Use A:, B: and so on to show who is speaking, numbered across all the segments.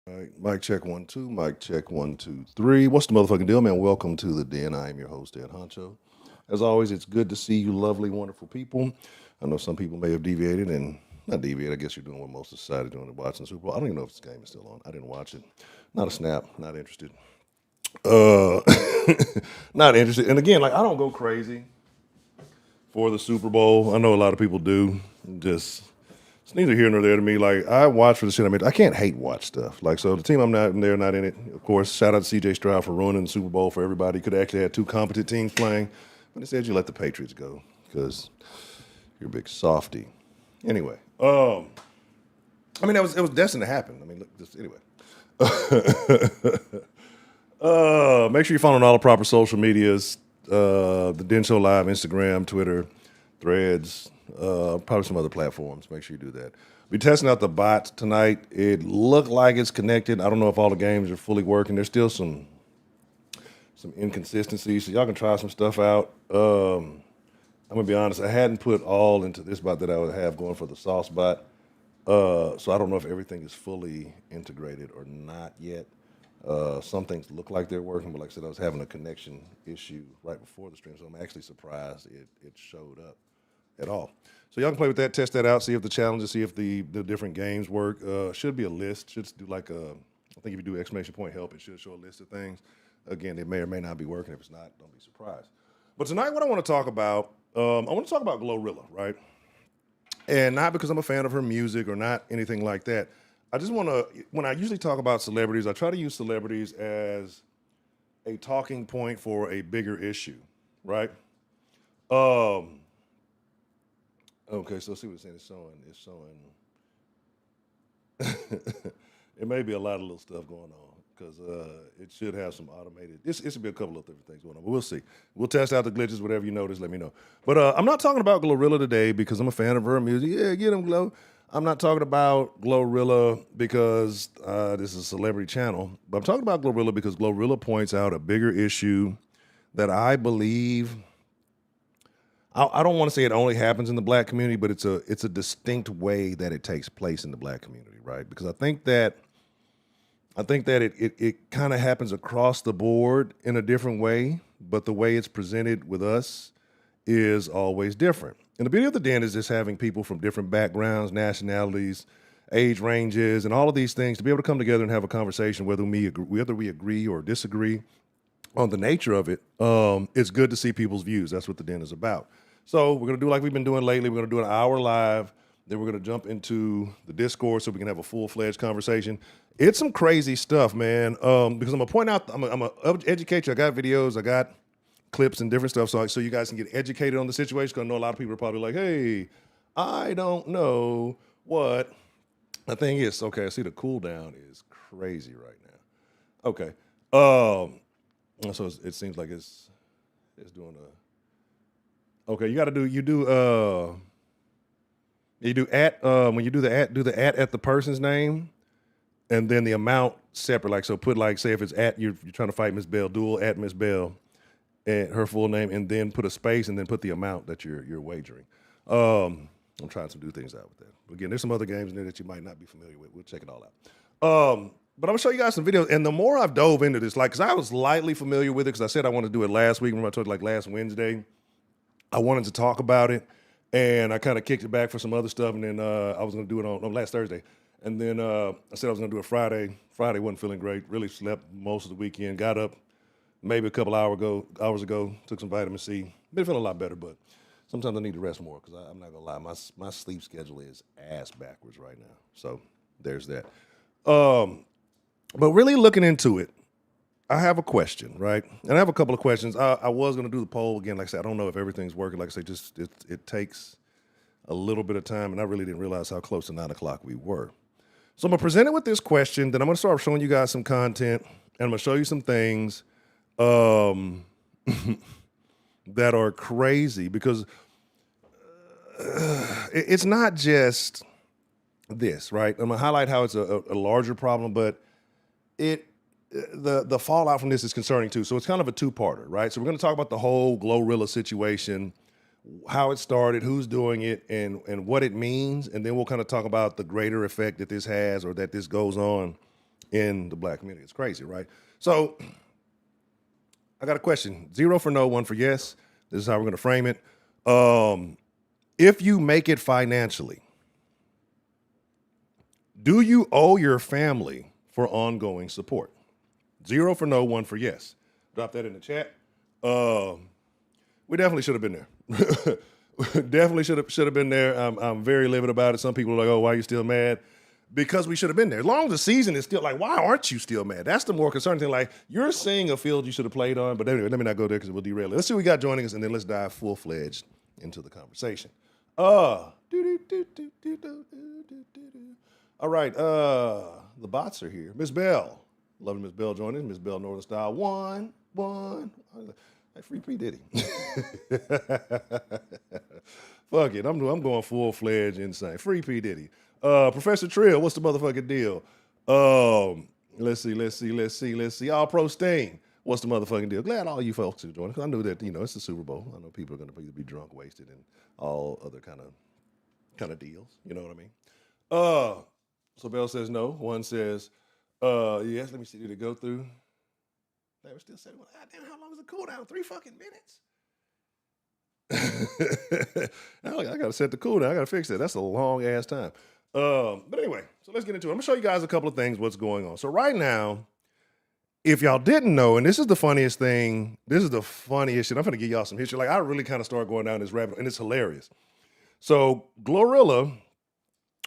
A: All right, mic check 1 2, mic check 1 2 3. What's the motherfucking deal, man? Welcome to the Den. I am your host, Ed Honcho. As always, it's good to see you, lovely, wonderful people. I know some people may have deviated and not deviated. I guess you're doing what most of society doing, watching the Super Bowl. I don't even know if this game is still on. I didn't watch it. Not a snap. Not interested. Uh, not interested. And again, like I don't go crazy for the Super Bowl. I know a lot of people do. Just it's neither here nor there to me. Like I watch for the shit. I mean, I can't hate watch stuff. Like so, the team I'm not in there, not in it. Of course, shout out to C.J. Stroud for ruining the Super Bowl for everybody. Could have actually had two competent teams playing, but instead you let the Patriots go because you're a big softy. Anyway, I mean, it was destined to happen. I mean, look, just anyway. Make sure you follow all the proper social medias. The Den Show Live, Instagram, Twitter, Threads, probably some other platforms. Make sure you do that. We're testing out the bot tonight. It looked like it's connected. I don't know if all the games are fully working. There's still some inconsistencies, so y'all can try some stuff out. I'm gonna be honest. I hadn't put all into this bot that I would have going for the sauce bot. So I don't know if everything is fully integrated or not yet. Some things look like they're working, but like I said, I was having a connection issue right before the stream, so I'm actually surprised it showed up at all. So y'all can play with that, test that out, see if the challenges, see if the different games work. Should be a list. Should do like a, I think if you do exclamation point help, it should show a list of things. Again, it may or may not be working. If it's not, don't be surprised. But tonight, what I want to talk about, I want to talk about Glorilla, right? And not because I'm a fan of her music or not anything like that. I just want to, when I usually talk about celebrities, I try to use celebrities as a talking point for a bigger issue, right? Um, okay, so let's see what it's saying. It may be a lot of little stuff going on because it should have some automated. It should be a couple of different things going on, but we'll see. We'll test out the glitches. Whatever you notice, let me know. But I'm not talking about Glorilla today because I'm a fan of her music. Yeah, get him, Glow. I'm not talking about Glorilla because this is a celebrity channel, but I'm talking about Glorilla because Glorilla points out a bigger issue that I believe. I don't want to say it only happens in the black community, but it's a distinct way that it takes place in the black community, right? Because I think that it kind of happens across the board in a different way, but the way it's presented with us is always different. And the beauty of the Den is just having people from different backgrounds, nationalities, age ranges, and all of these things to be able to come together and have a conversation, whether we agree or disagree on the nature of it. It's good to see people's views. That's what the Den is about. So we're gonna do like we've been doing lately. We're gonna do an hour live. Then we're gonna jump into the Discord so we can have a full-fledged conversation. It's some crazy stuff, man. Because I'm gonna point out, I'm gonna educate you. I got videos, I got clips and different stuff, so you guys can get educated on the situation. Because I know a lot of people are probably like, "Hey, I don't know what the thing is." Okay, I see the cooldown is crazy right now. Okay, so it seems like it's doing a. Okay, you do at when you do the at the person's name and then the amount separate. Like so, put like say if it's at you're trying to fight Miss Bell, duel at Miss Bell, and her full name, and then put a space and then put the amount that you're wagering. I'm trying to do things out with that. But again, there's some other games in there that you might not be familiar with. We'll check it all out. But I'm gonna show you guys some videos, and the more I've dove into this, like, cause I was lightly familiar with it, cause I said I wanted to do it last week. Remember I told you like last Wednesday. I wanted to talk about it, and I kind of kicked it back for some other stuff, and then I was going to do it on last Thursday, and then I said I was going to do it Friday. Friday wasn't feeling great. Really slept most of the weekend. Got up maybe a couple hours ago. Took some vitamin C. Been feeling a lot better, but sometimes I need to rest more because I'm not gonna lie, my sleep schedule is ass backwards right now. So there's that. But really looking into it, I have a question, right? And I have a couple of questions. I was going to do the poll again. Like I said, I don't know if everything's working. Like I said, just it takes a little bit of time, and I really didn't realize how close to 9 o'clock we were. So I'm going to present it with this question. Then I'm going to start showing you guys some content, and I'm going to show you some things um, that are crazy because it's not just this, right? I'm going to highlight how it's a larger problem, but it the fallout from this is concerning too. So it's kind of a two-parter, right? So we're going to talk about the whole Glorilla situation, how it started, who's doing it, and what it means, and then we'll kind of talk about the greater effect that this has or that this goes on in the black community. It's crazy, right? So I got a question. 0 for no, 1 for yes. This is how we're going to frame it. If you make it financially, do you owe your family for ongoing support? 0 for no, 1 for yes. Drop that in the chat. We definitely should have been there. Definitely should have been there. I'm very livid about it. Some people are like, "Oh, why are you still mad?" Because we should have been there. As long as the season is still like, why aren't you still mad? That's the more concerning thing. Like, you're seeing a field you should have played on. But anyway, let me not go there because it will derail it. Let's see what we got joining us, and then let's dive full-fledged into the conversation. All right, the bots are here. Miss Bell. Loving Miss Bell joining us. Miss Bell Northern Style. One. Like free P. Diddy. Fuck it. I'm going full-fledged insane. Free P. Diddy. Professor Trill, what's the motherfucking deal? Let's see. All Pro Stain, what's the motherfucking deal? Glad all you folks are joining, because I knew that, it's the Super Bowl. I know people are going to be drunk, wasted, and all other kind of deals. You know what I mean? So Bell says no. One says, yes. Let me see. Did it go through? They were still saying, well, God damn, how long is the cooldown? 3 fucking minutes? I got to set the cooldown. I got to fix that. That's a long ass time. But anyway, so let's get into it. I'm going to show you guys a couple of things, what's going on. So right now, if y'all didn't know, and this is the funniest thing, this is the funniest shit. I'm going to give y'all some history. Like, I really kind of started going down this rabbit hole, and it's hilarious. So Glorilla,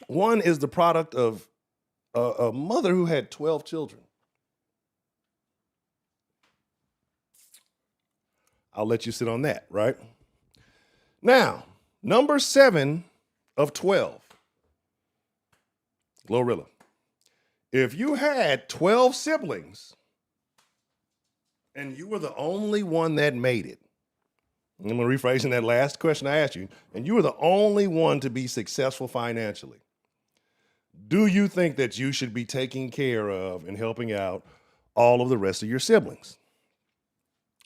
A: one is the product of a mother who had 12 children. I'll let you sit on that, right? Now, number 7 of 12, Glorilla. If you had 12 siblings and you were the only one that made it, I'm going to rephrase that last question I asked you, and you were the only one to be successful financially, do you think that you should be taking care of and helping out all of the rest of your siblings?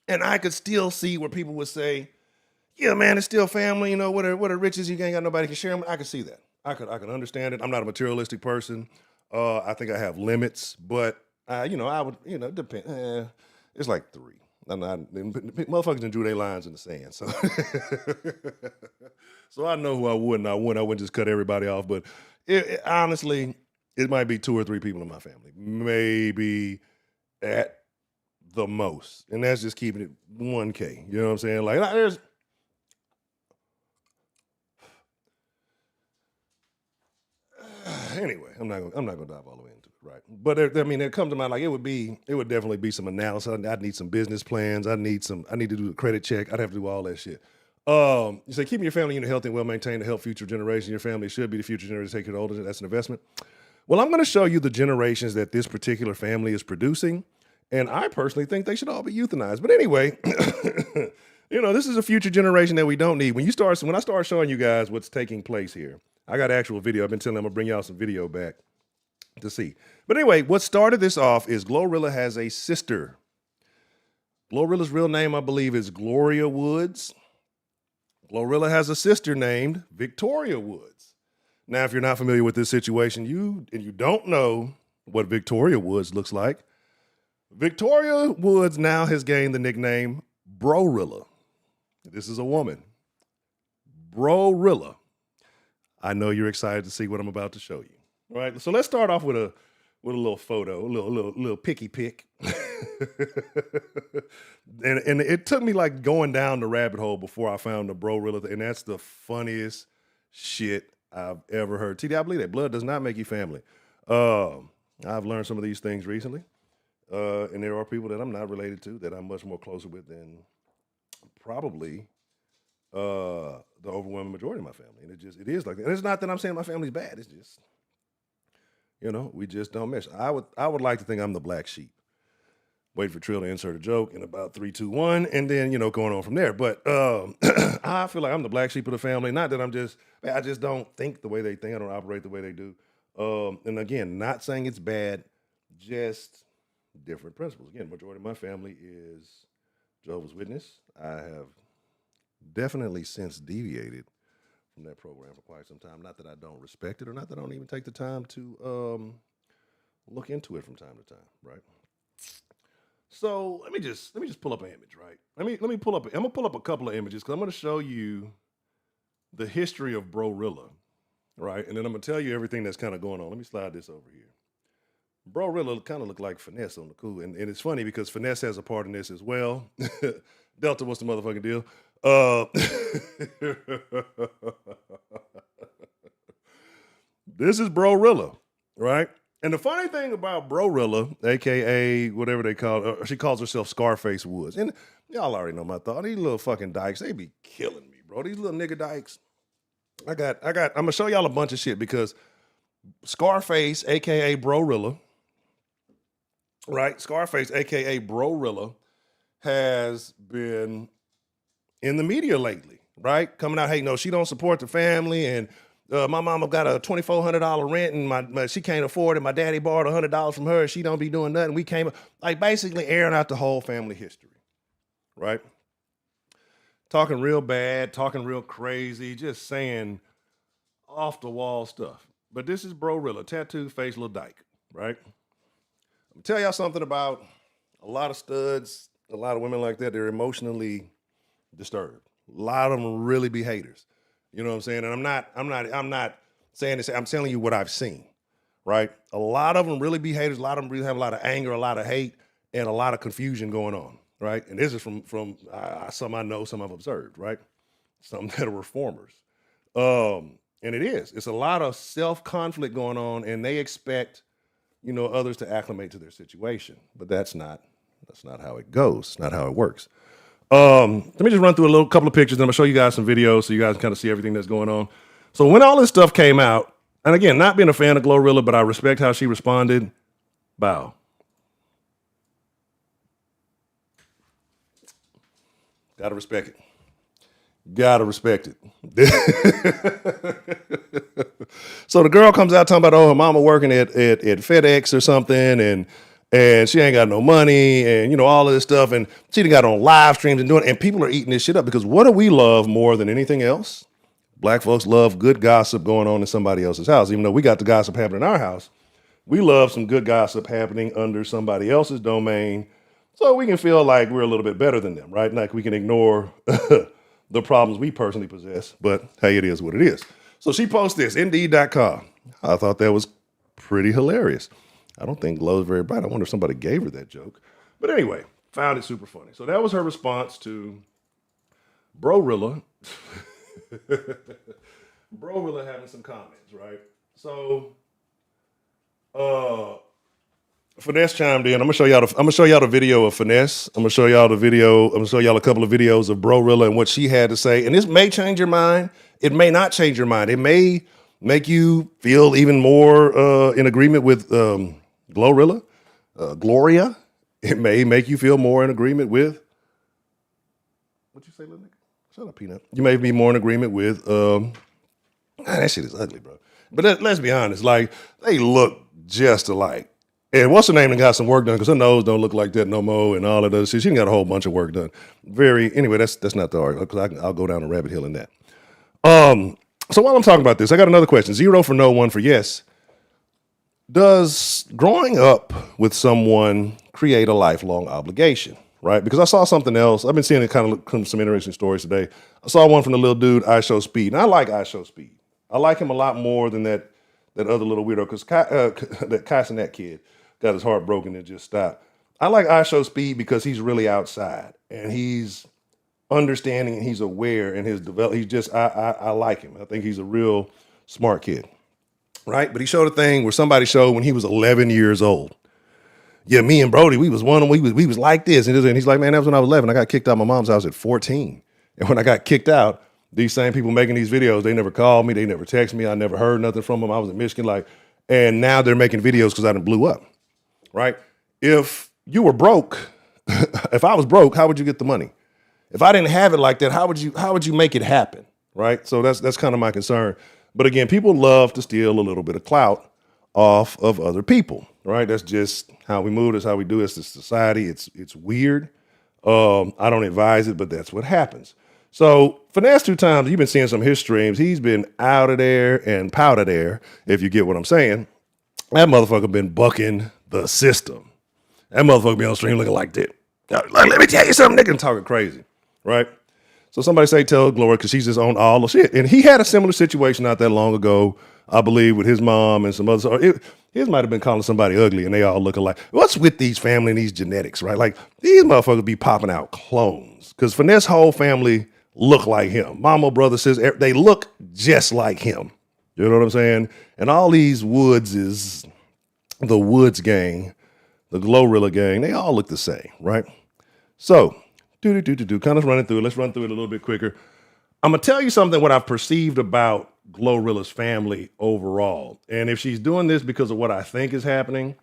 A: And I could still see where people would say, yeah, man, it's still family. What are riches? You ain't got nobody can share them. I could see that. I could understand it. I'm not a materialistic person. I think I have limits, but I would, depend. It's like 3. Motherfuckers done drew their lines in the sand. So, so I know who I would and I wouldn't. I wouldn't just cut everybody off. But honestly, it might be 2 or 3 people in my family, maybe at the most, and that's just keeping it 1K. You know what I'm saying? Like, there's. Anyway, I'm not gonna dive all the way into it, right? But it comes to mind, like, it would definitely be some analysis. I'd need some business plans. I need to do a credit check. I'd have to do all that shit. You say keeping your family unit healthy and well maintained to help future generations. Your family should be the future generation. Take care of the older. That's an investment. Well, I'm going to show you the generations that this particular family is producing, and I personally think they should all be euthanized. But anyway, this is a future generation that we don't need. When I start showing you guys what's taking place here, I got actual video. I've been telling them I'm gonna bring y'all some video back to see. But anyway, what started this off is Glorilla has a sister. Glorilla's real name, I believe, is Gloria Woods. Glorilla has a sister named Victoria Woods. Now, if you're not familiar with this situation, you don't know what Victoria Woods looks like, Victoria Woods now has gained the nickname Brorilla. This is a woman. Brorilla. I know you're excited to see what I'm about to show you. All right, so let's start off with a little photo, a little picky pick. and it took me like going down the rabbit hole before I found the Brorilla, and that's the funniest shit I've ever heard. TD, I believe that blood does not make you family. I've learned some of these things recently, and there are people that I'm not related to that I'm much more closer with than probably the overwhelming majority of my family. And it is like that. And it's not that I'm saying my family's bad. It's just, we just don't mesh. I would like to think I'm the black sheep. Wait for Trill to insert a joke in about 3, 2, 1, and then, going on from there. But I feel like I'm the black sheep of the family. Not that I just don't think the way they think. I don't operate the way they do. And again, not saying it's bad, just different principles. Again, majority of my family is Jehovah's Witness. I have definitely since deviated from that program for quite some time. Not that I don't respect it, or not that I don't even take the time to look into it from time to time, right? So let me just pull up an image, right? Let me pull up. I'm gonna pull up a couple of images because I'm gonna show you the history of Glorilla, right? And then I'm gonna tell you everything that's kind of going on. Let me slide this over here. Glorilla kind of look like Finesse on the cool, and it's funny because Finesse has a part in this as well. Delta, what's the motherfucking deal? This is Glorilla, right? And the funny thing about Glorilla, aka whatever they call her, she calls herself Scarface Woods. And y'all already know my thought. These little fucking dykes, they be killing me, bro. These little nigga dykes. I'm gonna show y'all a bunch of shit because Scarface, aka Glorilla, right? Scarface, aka Glorilla, has been in the media lately, right? Coming out, hey, no, she don't support the family, and my mama got a $2,400 rent, and she can't afford it. My daddy borrowed $100 from her. She don't be doing nothing. We came like basically airing out the whole family history, right? Talking real bad, talking real crazy, just saying off the wall stuff. But this is Glorilla, tattoo face little dyke, right? I'm gonna tell y'all something about a lot of studs, a lot of women like that. They're emotionally disturbed. A lot of them really be haters. You know what I'm saying? And I'm not saying this. I'm telling you what I've seen, right? A lot of them really be haters. A lot of them really have a lot of anger, a lot of hate, and a lot of confusion going on, right? And this is from some I know, some I've observed, right? Some that are reformers. And it's a lot of self-conflict going on, and they expect, others to acclimate to their situation. But that's not how it goes. It's not how it works. Let me just run through a couple of pictures, and I'm gonna show you guys some videos so you guys can kind of see everything that's going on. So when all this stuff came out, and again, not being a fan of Glorilla, but I respect how she responded. Bow. Gotta respect it. Gotta respect it. So the girl comes out talking about, her mama working at FedEx or something, and she ain't got no money, and all of this stuff, and she done got on live streams and doing it, and people are eating this shit up because what do we love more than anything else? Black folks love good gossip going on in somebody else's house. Even though we got the gossip happening in our house, we love some good gossip happening under somebody else's domain, so we can feel like we're a little bit better than them, right? Like we can ignore the problems we personally possess, but hey, it is what it is. So she posts this, Indeed.com. I thought that was pretty hilarious. I don't think Glow's very bright. I wonder if somebody gave her that joke. But anyway, found it super funny. So that was her response to Glorilla. Glorilla having some comments, right? So Finesse chimed in. I'm gonna show y'all the video of Finesse. I'm gonna show y'all a couple of videos of Glorilla and what she had to say. And this may change your mind. It may not change your mind. It may make you feel even more in agreement with Glorilla, Gloria. It may make you feel more in agreement with, what'd you say, little nigga? Shut up, Peanut. You may be more in agreement with, that shit is ugly, bro. But let's be honest, like, they look just alike. And what's her name that got some work done, because her nose don't look like that no more and all of that shit. She done got a whole bunch of work done. Anyway, that's not the argument, because I'll go down a rabbit hole in that. So while I'm talking about this, I got another question. 0 for no, 1 for yes. Does growing up with someone create a lifelong obligation, right? Because I saw something else. I've been seeing some interesting stories today. I saw one from the little dude, I Show Speed. And I like I Show Speed. I like him a lot more than that other little weirdo, because that Cassinet kid got his heart broken and just stopped. I like I Show Speed because he's really outside, and he's understanding, and he's aware, and I like him. I think he's a real smart kid. Right? But he showed a thing where somebody showed when he was 11 years old. Yeah, me and Brody, we was like this. And he's like, man, that was when I was 11. I got kicked out of my mom's house at 14. And when I got kicked out, these same people making these videos, they never called me. They never texted me. I never heard nothing from them. I was in Michigan, and now they're making videos because I done blew up. Right? If you were broke, if I was broke, how would you get the money? If I didn't have it like that, how would you make it happen? Right? So that's kind of my concern. But again, people love to steal a little bit of clout off of other people, right? That's just how we move. That's how we do it. It's the society. It's weird. I don't advise it, but that's what happens. So Finesse 2 times, you've been seeing some of his streams. He's been out of there and powder there, if you get what I'm saying. That motherfucker been bucking the system. That motherfucker be on stream looking like that. Like, let me tell you something, nigga, and talking crazy, right? So somebody say tell Glorilla because she's just on all the shit. And he had a similar situation not that long ago, I believe, with his mom and some others. His might have been calling somebody ugly and they all look alike. What's with these family and these genetics, right? Like these motherfuckers be popping out clones because Finesse whole family look like him. Mama, brother, sister, they look just like him. You know what I'm saying? And all these Woods is the Woods gang, the Glorilla gang, they all look the same, right? So, kind of running through it. Let's run through it a little bit quicker. I'm going to tell you something what I've perceived about Glorilla's family overall. And if she's doing this because of what I think is happening,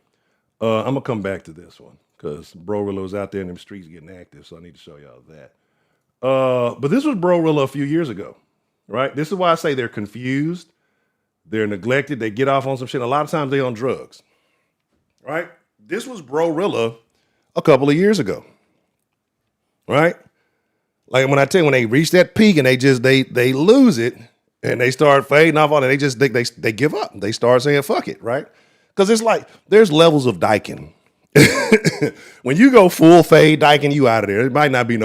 A: I'm going to come back to this one because Brorilla was out there in them streets getting active, so I need to show y'all that. But this was Brorilla a few years ago, right? This is why I say they're confused. They're neglected. They get off on some shit. A lot of times they on drugs, right? This was Brorilla a couple of years ago, right? Like when I tell you, when they reach that peak and they lose it and they start fading off on it, they give up. They start saying fuck it, right? Because it's like there's levels of diking. When you go full fade diking, you out of there. It might not be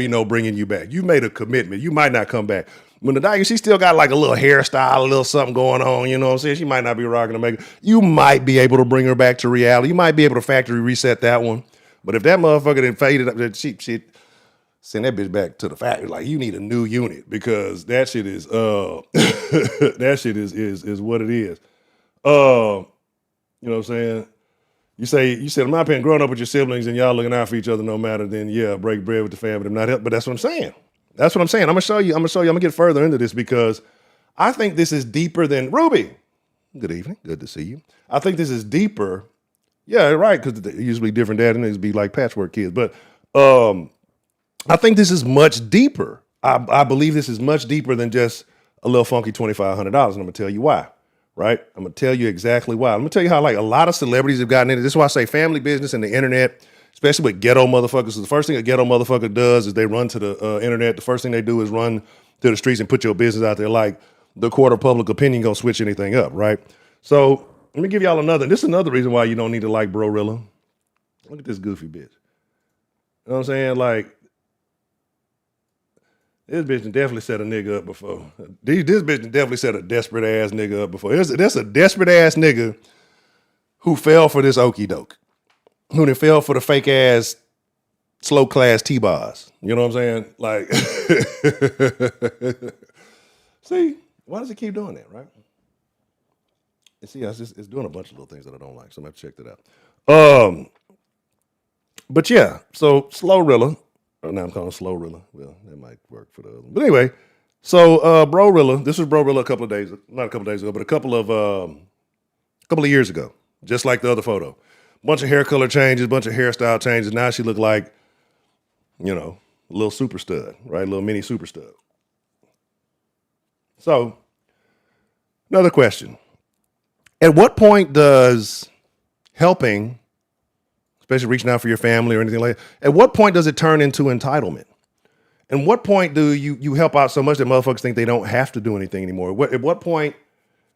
A: no bringing you back. You made a commitment. You might not come back. When the diking, she still got like a little hairstyle, a little something going on. You know what I'm saying? She might not be rocking the makeup. You might be able to bring her back to reality. You might be able to factory reset that one. But if that motherfucker then faded up, she send that bitch back to the factory. Like you need a new unit because that shit is that shit is what it is. You know what I'm saying? You said, in my opinion, growing up with your siblings and y'all looking out for each other no matter, then yeah, break bread with the family, them not help. But that's what I'm saying. That's what I'm saying. I'm gonna show you. I'm gonna get further into this because I think this is deeper than Ruby. Good evening. Good to see you. I think this is deeper. Yeah, right. Because they're usually different dad and these be like patchwork kids. But I think this is much deeper. I believe this is much deeper than just a little funky $2,500. And I'm gonna tell you why. Right? I'm gonna tell you exactly why. I'm gonna tell you how like a lot of celebrities have gotten into this. Is why I say family business and the internet, especially with ghetto motherfuckers. So the first thing a ghetto motherfucker does is they run to the internet. The first thing they do is run to the streets and put your business out there. Like the court of public opinion gonna switch anything up, right? So let me give y'all another. This is another reason why you don't need to like Brorilla. Look at this goofy bitch. You know what I'm saying? Like this bitch definitely set a nigga up before. This bitch definitely set a desperate ass nigga up before. That's a desperate ass nigga who fell for this okie doke. Who then fell for the fake ass slow class T-bars. You know what I'm saying? Like, see, why does it keep doing that, right? And see, it's doing a bunch of little things that I don't like, so I'm gonna have to check that out. But yeah, so Slowrilla. Now I'm calling Slowrilla. Well, that might work for the other one. But anyway, so Brorilla, this was Brorilla not a couple of days ago, but a couple of years ago, just like the other photo. Bunch of hair color changes, bunch of hairstyle changes. Now she looked like, you know, a little super stud, right? A little mini super stud. So, another question. At what point does helping, especially reaching out for your family or anything like that, at what point does it turn into entitlement? And what point do you help out so much that motherfuckers think they don't have to do anything anymore? At what point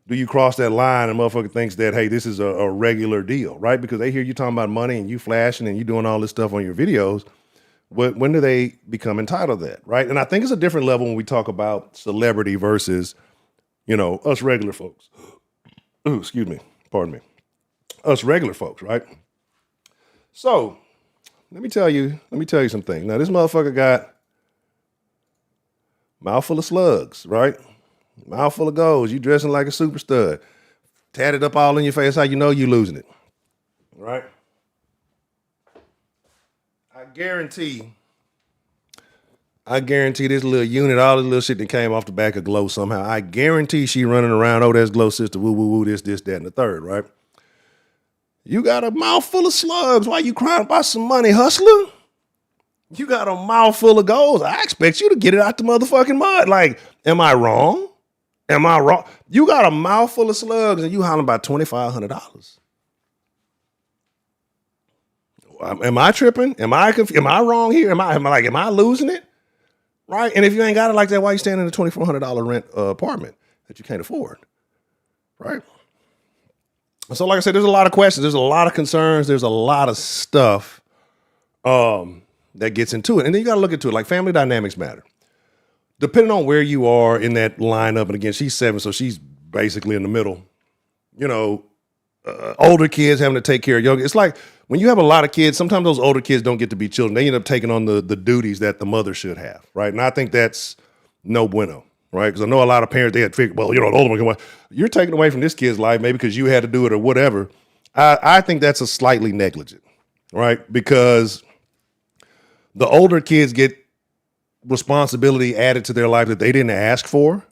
A: do you cross that line and motherfucker thinks that, hey, this is a regular deal, right? Because they hear you talking about money and you flashing and you doing all this stuff on your videos. When do they become entitled to that, right? And I think it's a different level when we talk about celebrity versus, you know, us regular folks. Ooh, excuse me. Pardon me. Us regular folks, right? So, let me tell you some things. Now, this motherfucker got mouthful of slugs, right? Mouthful of goals. You dressing like a super stud. Tatted up all in your face. How you know you losing it, right? I guarantee this little unit, all this little shit that came off the back of Glow somehow. I guarantee she running around, oh, that's Glow sister, woo, woo, woo, this, that, and the third, right? You got a mouthful of slugs. Why you crying about some money, hustler? You got a mouthful of goals. I expect you to get it out the motherfucking mud. Like, am I wrong? Am I wrong? You got a mouthful of slugs and you hollering about $2,500. Am I tripping? Am I confused? Am I wrong here? Am I losing it? Right? And if you ain't got it like that, why you standing in a $2,400 rent apartment that you can't afford? Right? So like I said, there's a lot of questions, there's a lot of concerns, there's a lot of stuff that gets into it. And then you got to look into it. Like family dynamics matter. Depending on where you are in that lineup, and again, she's 7, so she's basically in the middle. You know, older kids having to take care of younger. It's like when you have a lot of kids, sometimes those older kids don't get to be children. They end up taking on the duties that the mother should have, right? And I think that's no bueno, right? Because I know a lot of parents, they had figured, well, the older one can watch. You're taking away from this kid's life, maybe because you had to do it or whatever. I think that's a slightly negligent, right? Because the older kids get responsibility added to their life that they didn't ask for,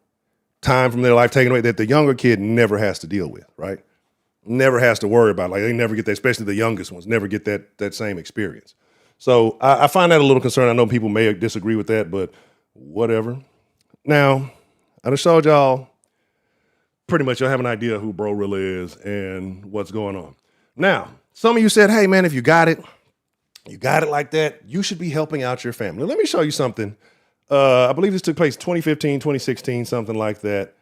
A: time from their life taken away that the younger kid never has to deal with, right? Never has to worry about. Like they never get that, especially the youngest ones, never get that same experience. So I find that a little concerning. I know people may disagree with that, but whatever. Now, I just showed y'all pretty much you'll have an idea who Glorilla is and what's going on. Now, some of you said, hey man, if you got it like that, you should be helping out your family. Let me show you something. I believe this took place 2015, 2016, something like that,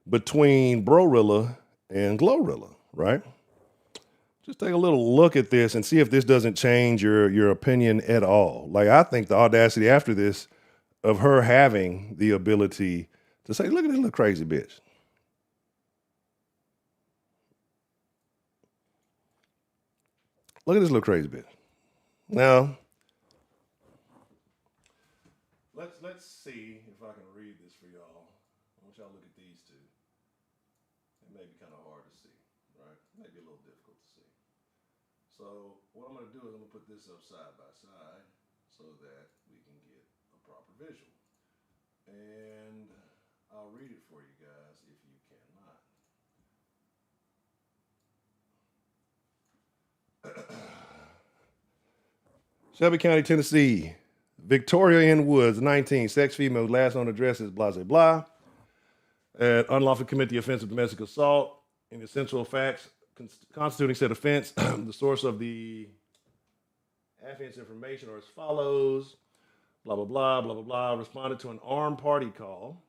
A: between Glorilla and Glorilla, right? Just take a little look at this and see if this doesn't change your opinion at all. Like, I think the audacity after this of her having the ability to say, look at this little crazy bitch. Look at this little crazy bitch. Now, let's see if I can read this for y'all. I want y'all to look at these two. It may be kind of hard to see, right? It may be a little difficult to see. So what I'm going to do is I'm going to put this up side by side so that we can get a proper visual. And I'll read it for you guys if you cannot. Shelby County, Tennessee. Victoria N. Woods, 19, sex female, last known address is blah, blah, blah. Unlawfully commit the offense of domestic assault in essential facts constituting said offense. The source of the affiant's information are as follows. Blah, blah, blah, blah, blah, blah. Responded to an armed party call.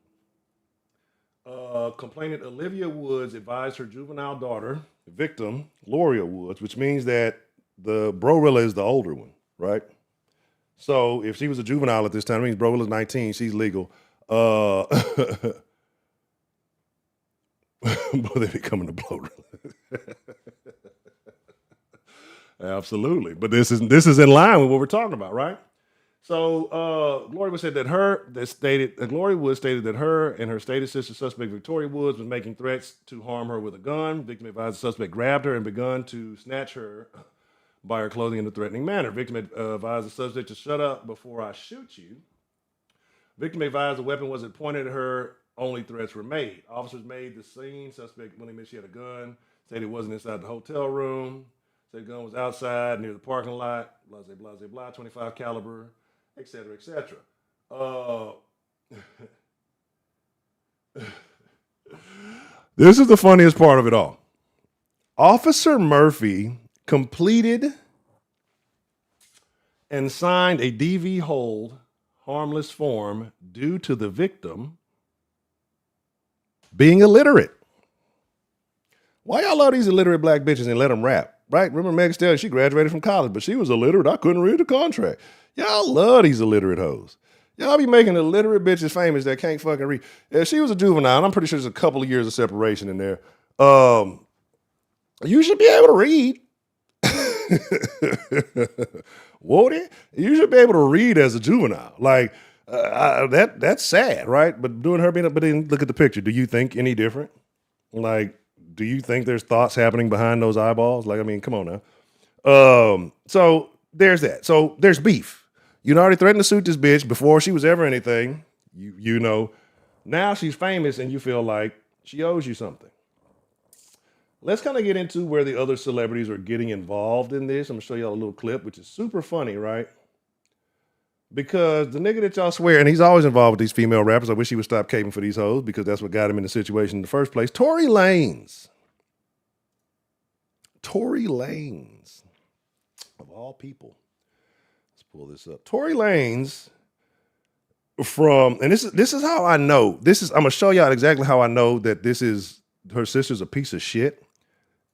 A: Complainant Olivia Woods advised her juvenile daughter, victim, Gloria Woods, which means that the Glorilla is the older one, right? So if she was a juvenile at this time, it means Glorilla's 19, she's legal. But they're becoming a Glorilla. Absolutely. But this is in line with what we're talking about, right? So Gloria Woods stated that her and her stated sister suspect Victoria Woods was making threats to harm her with a gun. Victim advised the suspect grabbed her and begun to snatch her by her clothing in a threatening manner. Victim advised the suspect to shut up before I shoot you. Victim advised the weapon wasn't pointed at her, only threats were made. Officers made the scene. Suspect, when they admitted she had a gun, said it wasn't inside the hotel room, said the gun was outside near the parking lot, blah, blah, blah, blah, 25 caliber, et cetera, et cetera. This is the funniest part of it all. Officer Murphy completed and signed a DV hold harmless form due to the victim being illiterate. Why y'all love these illiterate black bitches and let them rap, right? Remember Meg Stallion, she graduated from college, but she was illiterate. I couldn't read the contract. Y'all love these illiterate hoes. Y'all be making illiterate bitches famous that can't fucking read. If she was a juvenile, and I'm pretty sure there's a couple of years of separation in there, you should be able to read. Won't it? You should be able to read as a juvenile. Like that's sad, right? But doing her being, but then look at the picture. Do you think any different? Like, do you think there's thoughts happening behind those eyeballs? Like, I mean, come on now. So there's that. So there's beef. You already threatened to shoot this bitch before she was ever anything. You know, now she's famous and you feel like she owes you something. Let's kind of get into where the other celebrities are getting involved in this. I'm gonna show y'all a little clip, which is super funny, right? Because the nigga that y'all swear, and he's always involved with these female rappers. I wish he would stop caping for these hoes because that's what got him in the situation in the first place. Tory Lanez. Tory Lanez. Of all people. Let's pull this up. Tory Lanez and this is how I know. I'm gonna show y'all exactly how I know that this is her sister's a piece of shit.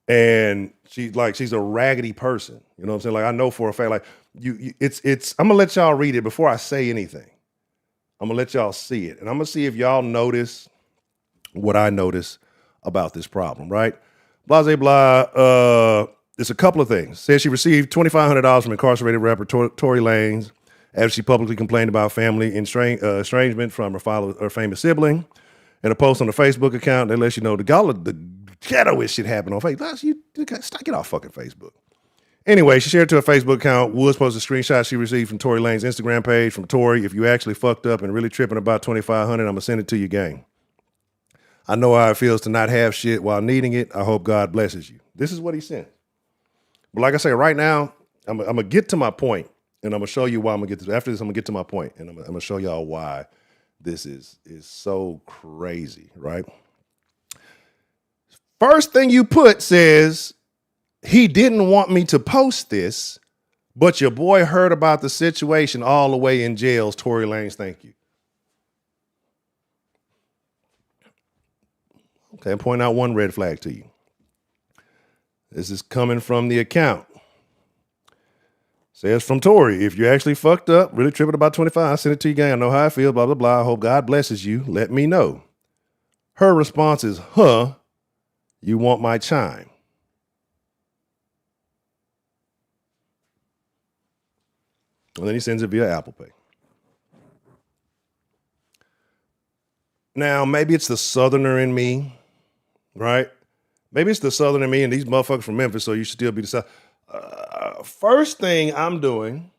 A: And she's a raggedy person. You know what I'm saying? Like, I know for a fact, like it's I'm gonna let y'all read it before I say anything. I'm gonna let y'all see it. And I'm gonna see if y'all notice what I notice about this problem, right? Blah, blah, blah. It's a couple of things. Says she received $2,500 from incarcerated rapper Tory Lanez after she publicly complained about family estrangement from her famous sibling. In a post on the Facebook account, they let you know the ghettoest shit happened on Facebook. Get off fucking Facebook. Anyway, she shared to her Facebook account. Woods posted a screenshot she received from Tory Lanez's Instagram page from Tory. If you actually fucked up and really tripping about 2,500, I'm gonna send it to you, gang. I know how it feels to not have shit while needing it. I hope God blesses you. This is what he sent. But like I say, right now, I'm gonna get to my point, and I'm gonna show you why I'm gonna get this. After this, I'm gonna get to my point, and I'm gonna show y'all why this is so crazy, right? First thing you put says, he didn't want me to post this, but your boy heard about the situation all the way in jails. Tory Lanez, thank you. Okay, I'm pointing out one red flag to you. This is coming from the account. Says from Tory, if you actually fucked up, really tripping about 25, I send it to you, gang. I know how I feel, blah, blah, blah. I hope God blesses you. Let me know. Her response is, huh, you want my chime? And then he sends it via Apple Pay. Now, maybe it's the Southerner in me, right? Maybe it's the Southerner in me and these motherfuckers from Memphis, so you should still be the South. First thing I'm doing,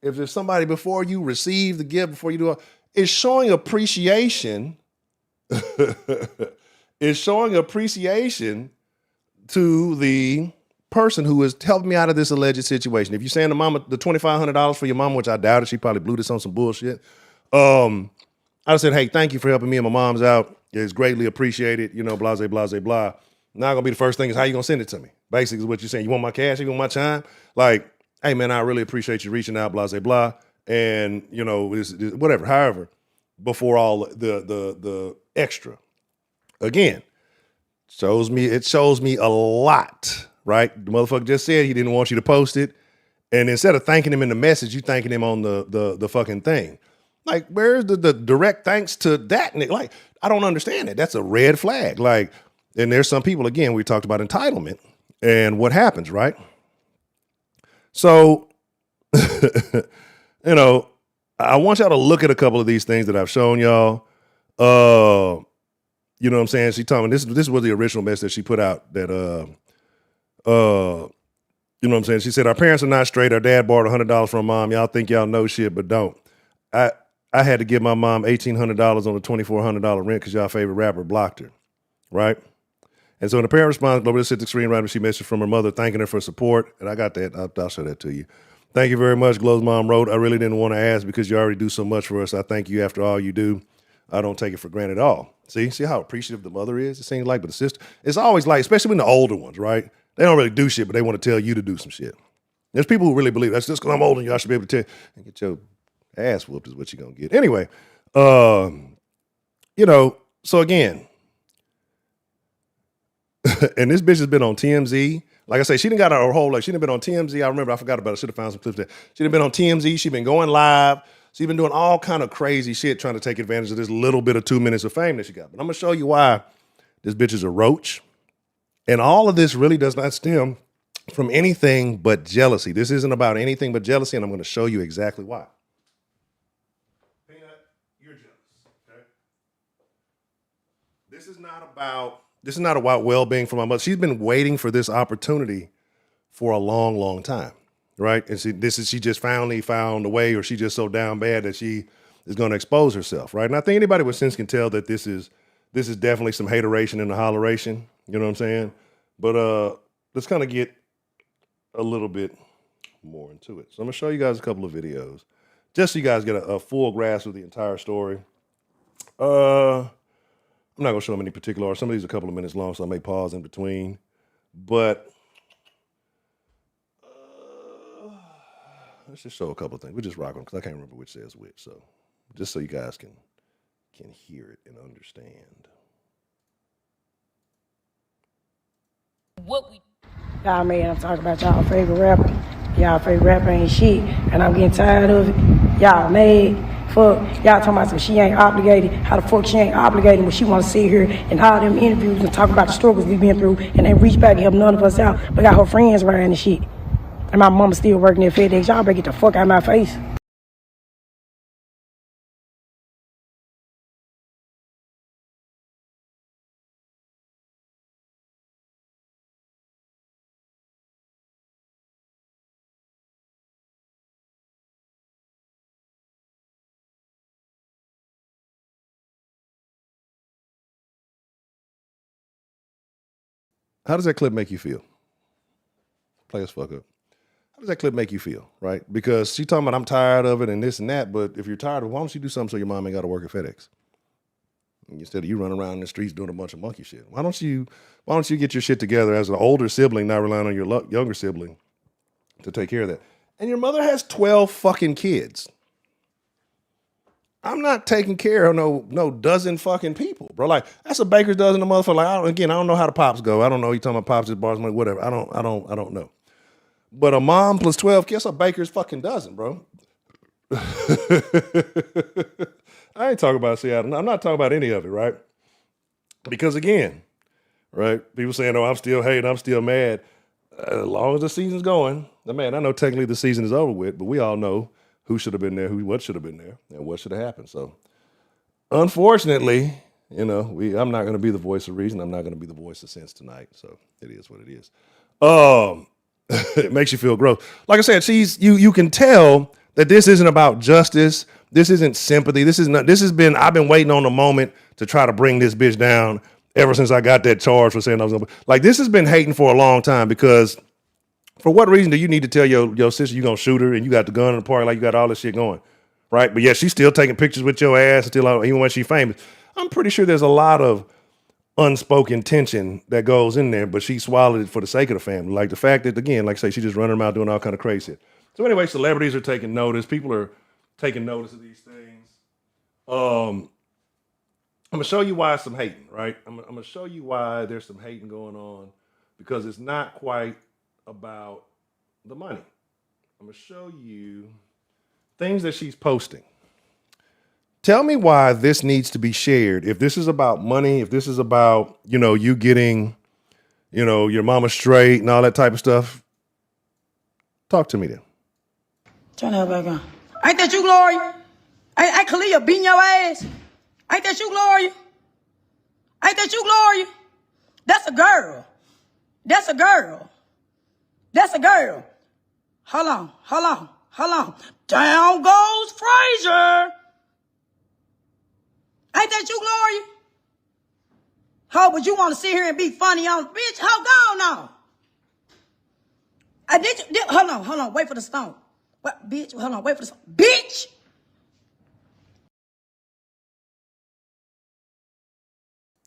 A: if there's somebody before you receive the gift, before you do it, is showing appreciation. Is showing appreciation to the person who has helped me out of this alleged situation. If you're saying the mama, the $2,500 for your mama, which I doubt it, she probably blew this on some bullshit. I said, hey, thank you for helping me and my mom's out. It's greatly appreciated, you know, blase, blase, blah. Not gonna be the first thing is how you gonna send it to me. Basically is what you're saying. You want my cash, you want my time? Like, hey man, I really appreciate you reaching out, blase, blah. And you know, whatever, however, before all the extra. Again, it shows me a lot, right? The motherfucker just said he didn't want you to post it. And instead of thanking him in the message, you thanking him on the fucking thing. Like, where's the direct thanks to that? Like, I don't understand it. That's a red flag. Like, and there's some people, again, we talked about entitlement and what happens, right? So, you know, I want y'all to look at a couple of these things that I've shown y'all. You know what I'm saying? She told me this was the original message she put out that, you know what I'm saying? She said, our parents are not straight. Our dad borrowed $100 from mom. Y'all think y'all know shit, but don't. I had to give my mom $1,800 on the $2,400 rent because y'all favorite rapper blocked her, right? And so when the parent responds, Glorilla sent the screenwriter, she messaged from her mother thanking her for support, and I got that. I'll show that to you. Thank you very much, Glow's mom wrote. I really didn't want to ask because you already do so much for us. I thank you after all you do. I don't take it for granted at all. See how appreciative the mother is? It seems like, but the sister, it's always like, especially when the older ones, right? They don't really do shit, but they want to tell you to do some shit. There's people who really believe that's just because I'm older than you, I should be able to tell and get your ass whooped is what you're going to get. Anyway, you know, so again, and this bitch has been on TMZ. Like I say, she didn't got her whole, like she done been on TMZ. I forgot about it. I should have found some clips there. She done been on TMZ. She been going live. She's been doing all kind of crazy shit trying to take advantage of this little bit of 2 minutes of fame that she got. But I'm going to show you why this bitch is a roach. And all of this really does not stem from anything but jealousy. This isn't about anything but jealousy, and I'm going to show you exactly why. Peanut, you're jealous, okay? This is not about well-being for my mother. She's been waiting for this opportunity for a long, long time, right? And she just finally found a way, or she just so down bad that she is going to expose herself, right? And I think anybody with sense can tell that this is definitely some hateration and a holleration. You know what I'm saying? But let's kind of get a little bit more into it. So I'm gonna show you guys a couple of videos, just so you guys get a full grasp of the entire story. I'm not gonna show them any particular order. Some of these are a couple of minutes long, so I may pause in between. But let's just show a couple of things. We just rock them because I can't remember which says which. So just so you guys can hear it and understand.
B: What we Y'all mad I'm talking about y'all favorite rapper. Y'all favorite rapper ain't shit, and I'm getting tired of it. Y'all mad. Fuck, y'all talking about some she ain't obligated. How the fuck she ain't obligated when she want to sit here and all them interviews and talk about the struggles we been through and then reach back and help none of us out, but got her friends around and shit. And my mama still working at FedEx. Y'all better get the fuck out of my face.
A: How does that clip make you feel? Play us fuck up. How does that clip make you feel, right? Because she talking about I'm tired of it and this and that, but if you're tired of it, why don't you do something so your mom ain't got to work at FedEx? Instead of you running around in the streets doing a bunch of monkey shit. Why don't you get your shit together as an older sibling, not relying on your younger sibling to take care of that? And your mother has 12 fucking kids. I'm not taking care of no dozen fucking people, bro. Like that's a baker's dozen of motherfucker. Like I don't know how the pops go. I don't know. You talking about pops at bars, money, whatever. I don't know. But a mom plus 12 kids, a baker's fucking dozen, bro. I ain't talking about Seattle. I'm not talking about any of it, right? Because again, right? People saying, "Oh, I'm still hating. I'm still mad." As long as the season's going, man, I know technically the season is over with, but we all know who should have been there, what should have been there, and what should have happened. So, unfortunately, I'm not going to be the voice of reason. I'm not going to be the voice of sense tonight. So it is what it is. It makes you feel gross. Like I said, you can tell that this isn't about justice. This isn't sympathy. I've been waiting on the moment to try to bring this bitch down ever since I got that charge for saying I was gonna, like, this has been hating for a long time because for what reason do you need to tell your sister you gonna shoot her and you got the gun in the park, like you got all this shit going, right? But yeah, she's still taking pictures with your ass until even when she's famous. I'm pretty sure there's a lot of unspoken tension that goes in there, but she swallowed it for the sake of the family. Like the fact that, again, like I say, she just running around doing all kind of crazy shit. So anyway, celebrities are taking notice. People are taking notice of these things. I'm gonna show you why some hating, right? I'm gonna show you why there's some hating going on because it's not quite about the money. I'm gonna show you things that she's posting. Tell me why this needs to be shared. If this is about money, if this is about, you getting, your mama straight and all that type of stuff, talk to me then.
B: Turn that back on. Ain't that you, Gloria? Ain't Kalia beating your ass? Ain't that you, Gloria? Ain't that you, Gloria? That's a girl. That's a girl. That's a girl. Hold on. Down goes Frazier. Ain't that you, Gloria? Ho, but you want to sit here and be funny on, bitch? Ho, go on. Hold on, wait for the stone. What, bitch? Hold on, wait for the stone. Bitch!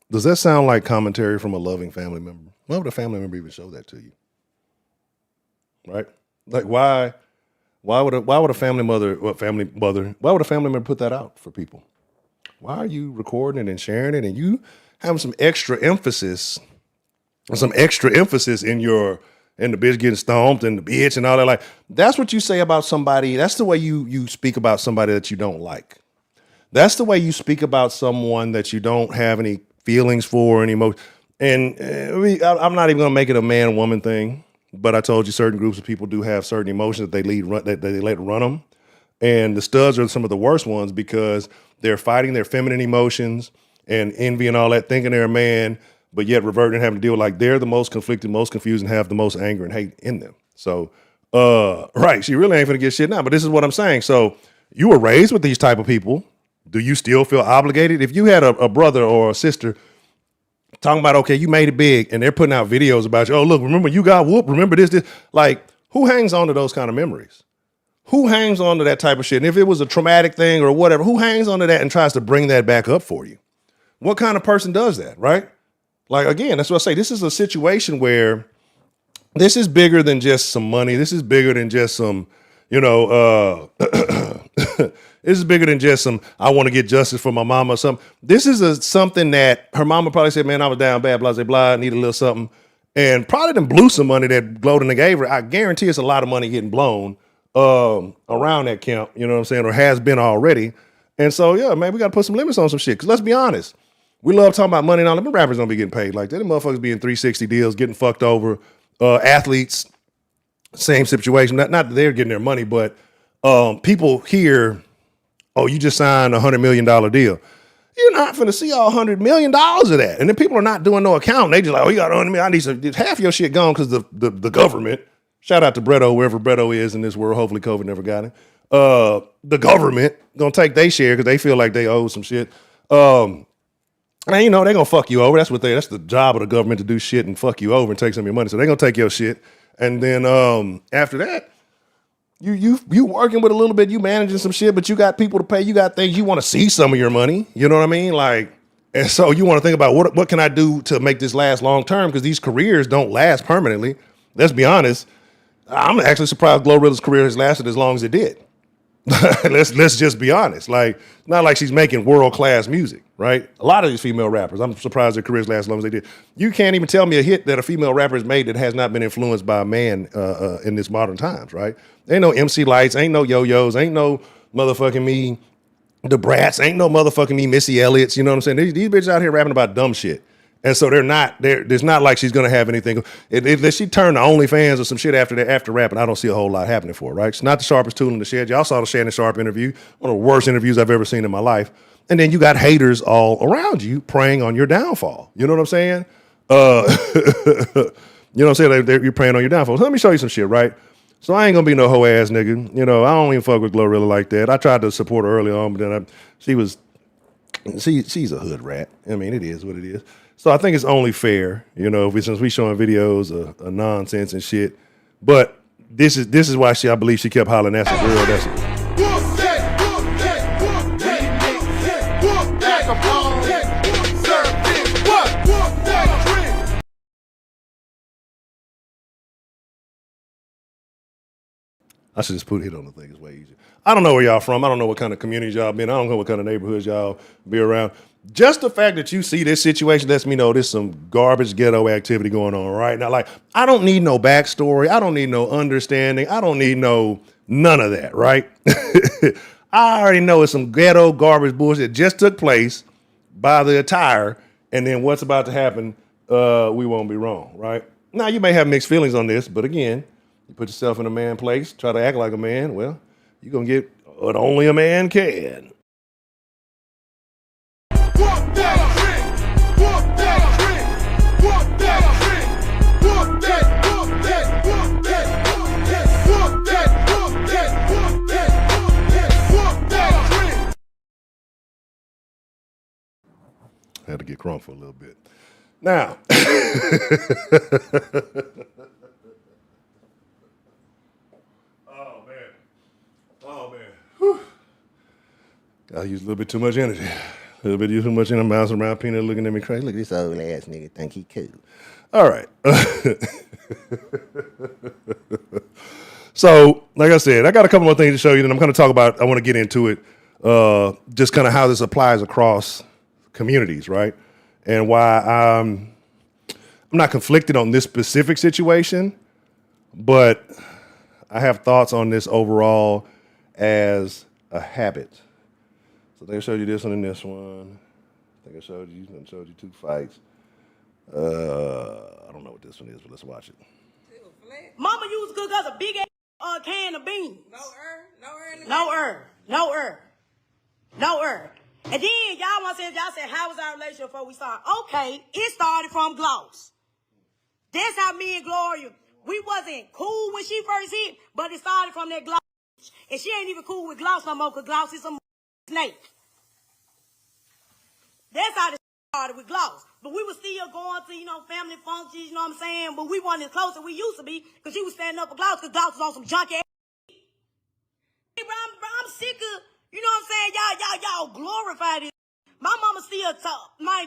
A: Does that sound like commentary from a loving family member? Why would a family member even show that to you? Right? Like why would a family member put that out for people? Why are you recording it and sharing it and you having some extra emphasis in the bitch getting stomped and the bitch and all that? Like that's what you say about somebody. That's the way you speak about somebody that you don't like. That's the way you speak about someone that you don't have any feelings for, any emotion. And I'm not even going to make it a man-woman thing, but I told you certain groups of people do have certain emotions that they let run them. And the studs are some of the worst ones because they're fighting their feminine emotions and envy and all that, thinking they're a man, but yet reverting and having to deal with like they're the most conflicted, most confused, and have the most anger and hate in them. So, right, she really ain't gonna get shit now. But this is what I'm saying. So you were raised with these type of people. Do you still feel obligated? If you had a brother or a sister talking about, okay, you made it big, and they're putting out videos about you. Oh, look, remember you got whooped. Remember this. Like, who hangs on to those kind of memories? Who hangs on to that type of shit? And if it was a traumatic thing or whatever, who hangs on to that and tries to bring that back up for you? What kind of person does that, right? Like, again, that's what I say. This is a situation where this is bigger than just some money. This is bigger than just some, this is bigger than just some, I want to get justice for my mama or something. This is something that her mama probably said, man, I was down bad, blah, blah, blah, I need a little something. and probably done blew some money that Glorilla gave her. I guarantee it's a lot of money getting blown around that camp, you know what I'm saying, or has been already. And so, yeah, man, we got to put some limits on some shit. Because let's be honest, we love talking about money and all that, but rappers don't be getting paid like that. Them motherfuckers be in 360 deals, getting fucked over. Athletes, same situation. Not that they're getting their money, but people hear, oh, you just signed $100 million deal. You're not finna see all $100 million of that. And then people are not doing no accounting. They just like, oh, you got $100 million. I need some, half your shit gone because the government, shout out to Bretto, wherever Bretto is in this world. Hopefully COVID never got him. The government gonna take their share because they feel like they owe some shit. And you know, they're gonna fuck you over. That's the job of the government, to do shit and fuck you over and take some of your money. So they're gonna take your shit. And then after that, you working with a little bit, you managing some shit, but you got people to pay, you got things, you want to see some of your money, you know what I mean? Like, and so you want to think about what can I do to make this last long term, because these careers don't last permanently. Let's be honest. I'm actually surprised Glorilla's career has lasted as long as it did. let's just be honest. Like, it's not like she's making world-class music, right? A lot of these female rappers, I'm surprised their careers last as long as they did. You can't even tell me a hit that a female rapper has made that has not been influenced by a man in this modern times, right? Ain't no MC Lights, ain't no Yo-Yos, ain't no motherfucking me, the Brats, ain't no motherfucking me, Missy Elliott's, you know what I'm saying? These bitches out here rapping about dumb shit. And so there's not like she's gonna have anything. If she turned to OnlyFans or some shit after rapping, I don't see a whole lot happening for her, right? She's not the sharpest tool in the shed. Y'all saw the Shannon Sharp interview, one of the worst interviews I've ever seen in my life. And then you got haters all around you preying on your downfall. You know what I'm saying? You know what I'm saying? You're preying on your downfall. So let me show you some shit, right? So I ain't gonna be no hoe ass nigga. You know, I don't even fuck with Glorilla like that. I tried to support her early on, but then she's a hood rat. I mean, it is what it is. So I think it's only fair, you know, since we showing videos of nonsense and shit. But this is why I believe she kept hollering, that's a girl, that's a... I should just hit on the thing. It's way easier. I don't know where y'all from. I don't know what kind of communities y'all been. I don't know what kind of neighborhoods y'all be around. Just the fact that you see this situation lets me know there's some garbage ghetto activity going on right now. Like, I don't need no backstory. I don't need no understanding. I don't need none of that, right? I already know it's some ghetto garbage bullshit that just took place by the attire, and then what's about to happen, we won't be wrong, right? Now, you may have mixed feelings on this, but again, you put yourself in a man place, try to act like a man, well, you're going to get what only a man can. I had to get crunk for a little bit. Now, oh man, whew. I use a little bit too much energy. A little bit too much energy. I'm bouncing around, Peanut looking at me crazy. Look at this old ass nigga, think he cool. All right. So, like I said, I got a couple more things to show you, and I'm going to talk about, I want to get into it, just kind of how this applies across communities, right? And why I'm not conflicted on this specific situation, but I have thoughts on this overall as a habit. So I think I showed you this one and this one. I think I showed you two fights. I don't know what this one is, but let's watch it.
B: Mama used to cook us a big ass can of beans. No herb. And then y'all said, how was our relationship before we started? Okay, it started from Gloss. That's how me and Gloria, we wasn't cool when she first hit, but it started from that Gloss. And she ain't even cool with Gloss no more, because Gloss is some snake. That's how it started with Gloss. But we were still going to, family functions, you know what I'm saying? But we weren't as close as we used to be, because she was standing up for Gloss, because Gloss was on some junk ass. Hey, bro, I'm sick of, you know what I'm saying? Y'all glorify this. My mama still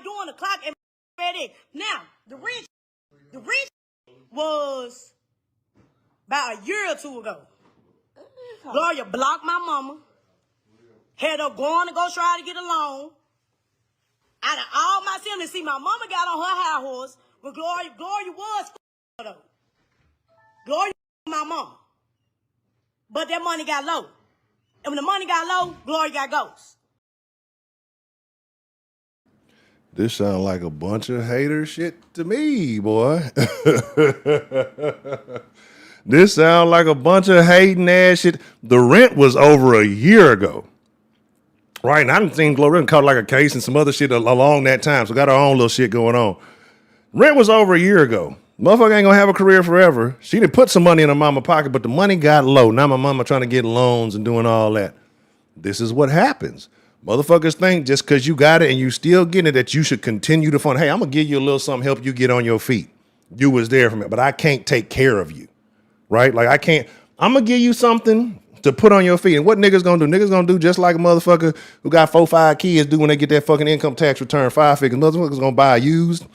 B: doing the clock and ready. Now, the rich was about a year or two ago. Gloria blocked my mama. Had her going to go try to get a loan. Out of all my siblings, see, my mama got on her high horse, but Gloria was Gloria my mama. But that money got low. And when the money got low, Gloria got ghosts.
A: This sounds like a bunch of hater shit to me, boy. This sounds like a bunch of hating ass shit. The rent was over a year ago. Right, and I done seen Glorilla caught like a case and some other shit along that time, so got our own little shit going on. Rent was over a year ago. Motherfucker ain't gonna have a career forever. She done put some money in her mama pocket, but the money got low. Now my mama trying to get loans and doing all that. This is what happens. Motherfuckers think just because you got it and you still getting it that you should continue to fund. Hey, I'm gonna give you a little something, help you get on your feet. You was there for me, but I can't take care of you, right? Like I can't. I'm gonna give you something to put on your feet. And what niggas gonna do? Niggas gonna do just like a motherfucker who got 4, 5 kids do when they get that fucking income tax return 5 figures. Motherfuckers gonna buy a used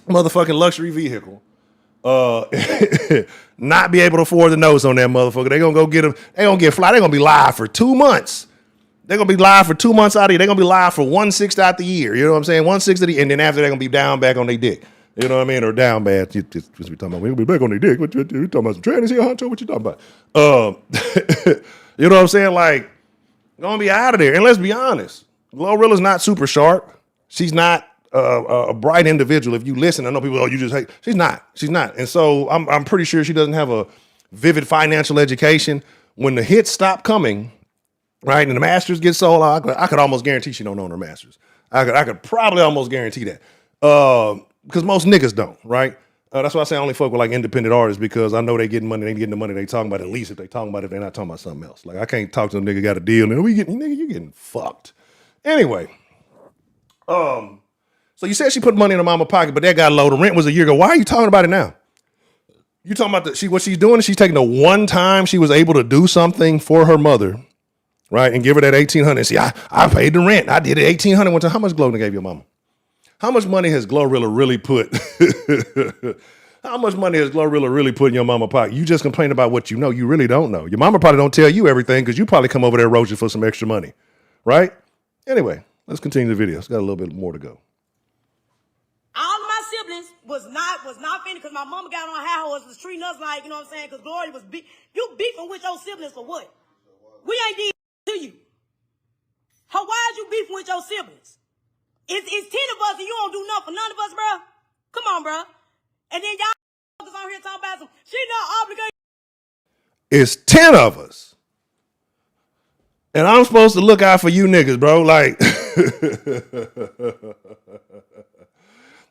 A: motherfucking luxury vehicle. Not be able to afford the notes on that motherfucker. They gonna go get them. They gonna get fly. They gonna be live for 2 months. They're going to be live for 2 months out of the year. They're going to be live for 1/6 out the year. You know what I'm saying? 1/6 of the, and then after they're going to be down back on their dick. You know what I mean? Or down bad. We talking about, we're going to be back on their dick. What you talking about? Some trannies here, Hunter? What you talking about? You know what I'm saying? Like, going to be out of there. And let's be honest. Glorilla's not super sharp. She's not a bright individual. If you listen, I know people, oh, you just hate. She's not. She's not. And so I'm pretty sure she doesn't have a vivid financial education. When the hits stop coming, right, and the masters get sold out, I could almost guarantee she don't own her masters. I could probably almost guarantee that. Because most niggas don't, right? That's why I say I only fuck with like independent artists, because I know they getting money, they getting the money they talking about, at least if they talking about it, they're not talking about something else. Like I can't talk to a nigga got a deal and nigga, you getting fucked. Anyway, so you said she put money in her mama pocket, but that got low. The rent was a year ago. Why are you talking about it now? You talking about what she's doing is she's taking the one time she was able to do something for her mother, right, and give her that $1,800. See, I paid the rent. I did it $1,800 one time. How much Glorilla gave your mama? How much money has Glorilla really put? How much money has Glorilla really put in your mama pocket? You just complain about what you know. You really don't know. Your mama probably don't tell you everything because you probably come over there roaching for some extra money, right? Anyway, let's continue the video. It's got a little bit more to go.
B: All of my siblings was not finished because my mama got on a high horse, was treating us like, you know what I'm saying, because Gloria was you beefing with your siblings for what? We ain't did to you. How why is you beefing with your siblings? It's 10 of us and you don't do nothing for none of us, bro. Come on, bro. And then y'all on here talking about some, she not obligated. It's
A: 10 of us. And I'm supposed to look out for you niggas, bro. Like,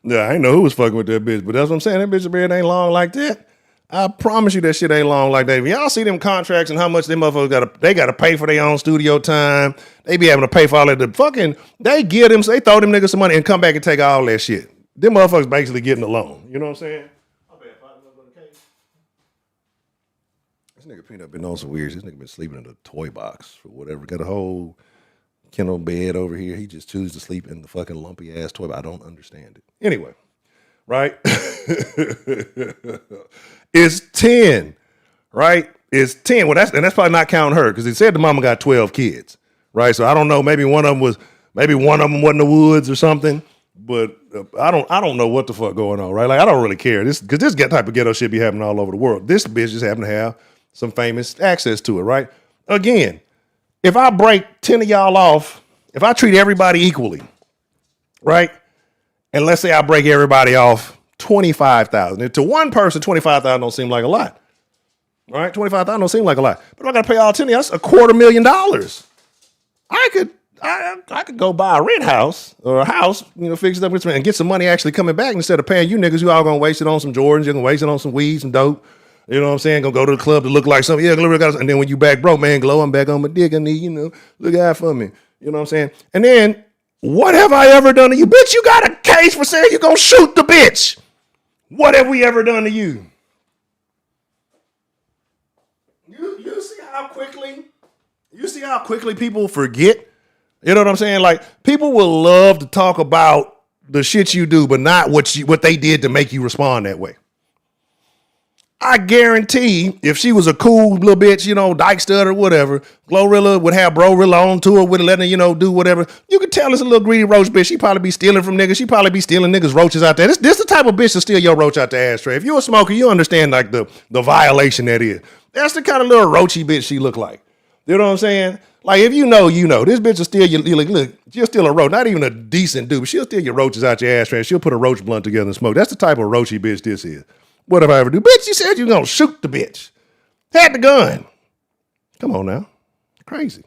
A: yeah, I ain't know who was fucking with that bitch, but that's what I'm saying. That bitch beard ain't long like that. I promise you that shit ain't long like that. If y'all see them contracts and how much them motherfuckers gotta pay for their own studio time, they be having to pay for all that. They give them, so they throw them niggas some money and come back and take all that shit. Them motherfuckers basically getting a loan. You know what I'm saying? This nigga Peanut been on some weird. This nigga been sleeping in a toy box for whatever. Got a whole kennel bed over here. He just chooses to sleep in the fucking lumpy ass toy box. I don't understand it. Anyway, right? It's 10, right? It's 10. Well, that's probably not counting her because it said the mama got 12 kids, right? So I don't know. Maybe one of them wasn't the woods or something. But I don't know what the fuck going on, right? Like I don't really care. Because this type of ghetto shit be happening all over the world. This bitch just happen to have some famous access to it, right? Again, if I break 10 of y'all off, if I treat everybody equally, right? And let's say I break everybody off $25,000. To one person, $25,000 don't seem like a lot. All right, $25,000 don't seem like a lot. But if I gotta pay all 10 of y'all, that's $250,000. I could go buy a rent house or a house, fix it up and get some money actually coming back instead of paying you niggas who all gonna waste it on some Jordans, you're gonna waste it on some weed, some dope. You know what I'm saying? Gonna go to the club to look like something. Yeah, Glorilla got us. And then when you back broke, man, Glow, I'm back on my dick. I need, look out for me. You know what I'm saying? And then, what have I ever done to you? Bitch, you got a case for saying you gonna shoot the bitch. What have we ever done to you? You see how quickly people forget? You know what I'm saying? Like, people will love to talk about the shit you do, but not what they did to make you respond that way. I guarantee if she was a cool little bitch, dyke stud or whatever, Glorilla would have Brorilla on tour with her, letting her, do whatever. You could tell it's a little greedy roach bitch. She probably be stealing from niggas. She probably be stealing niggas' roaches out there. This the type of bitch to steal your roach out the ashtray. If you a smoker, you understand like the violation that is. That's the kind of little roachy bitch she look like. You know what I'm saying? Like, if you know. This bitch will steal your, look, she'll steal a roach. Not even a decent dude, but she'll steal your roaches out your ashtray. She'll put a roach blunt together and smoke. That's the type of roachy bitch this is. What if I ever do? Bitch, you said you were going to shoot the bitch. Had the gun. Come on now. Crazy.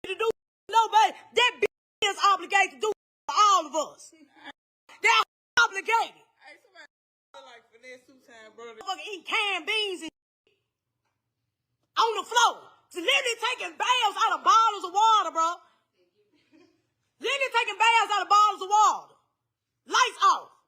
B: Nobody, that bitch is obligated to do for all of us. They're obligated. Hey, somebody like finesse 2 times, brother. Fucking eat canned beans and on the floor. Literally taking baths out of bottles of water, bro. Literally taking baths out of bottles of water. Lights off.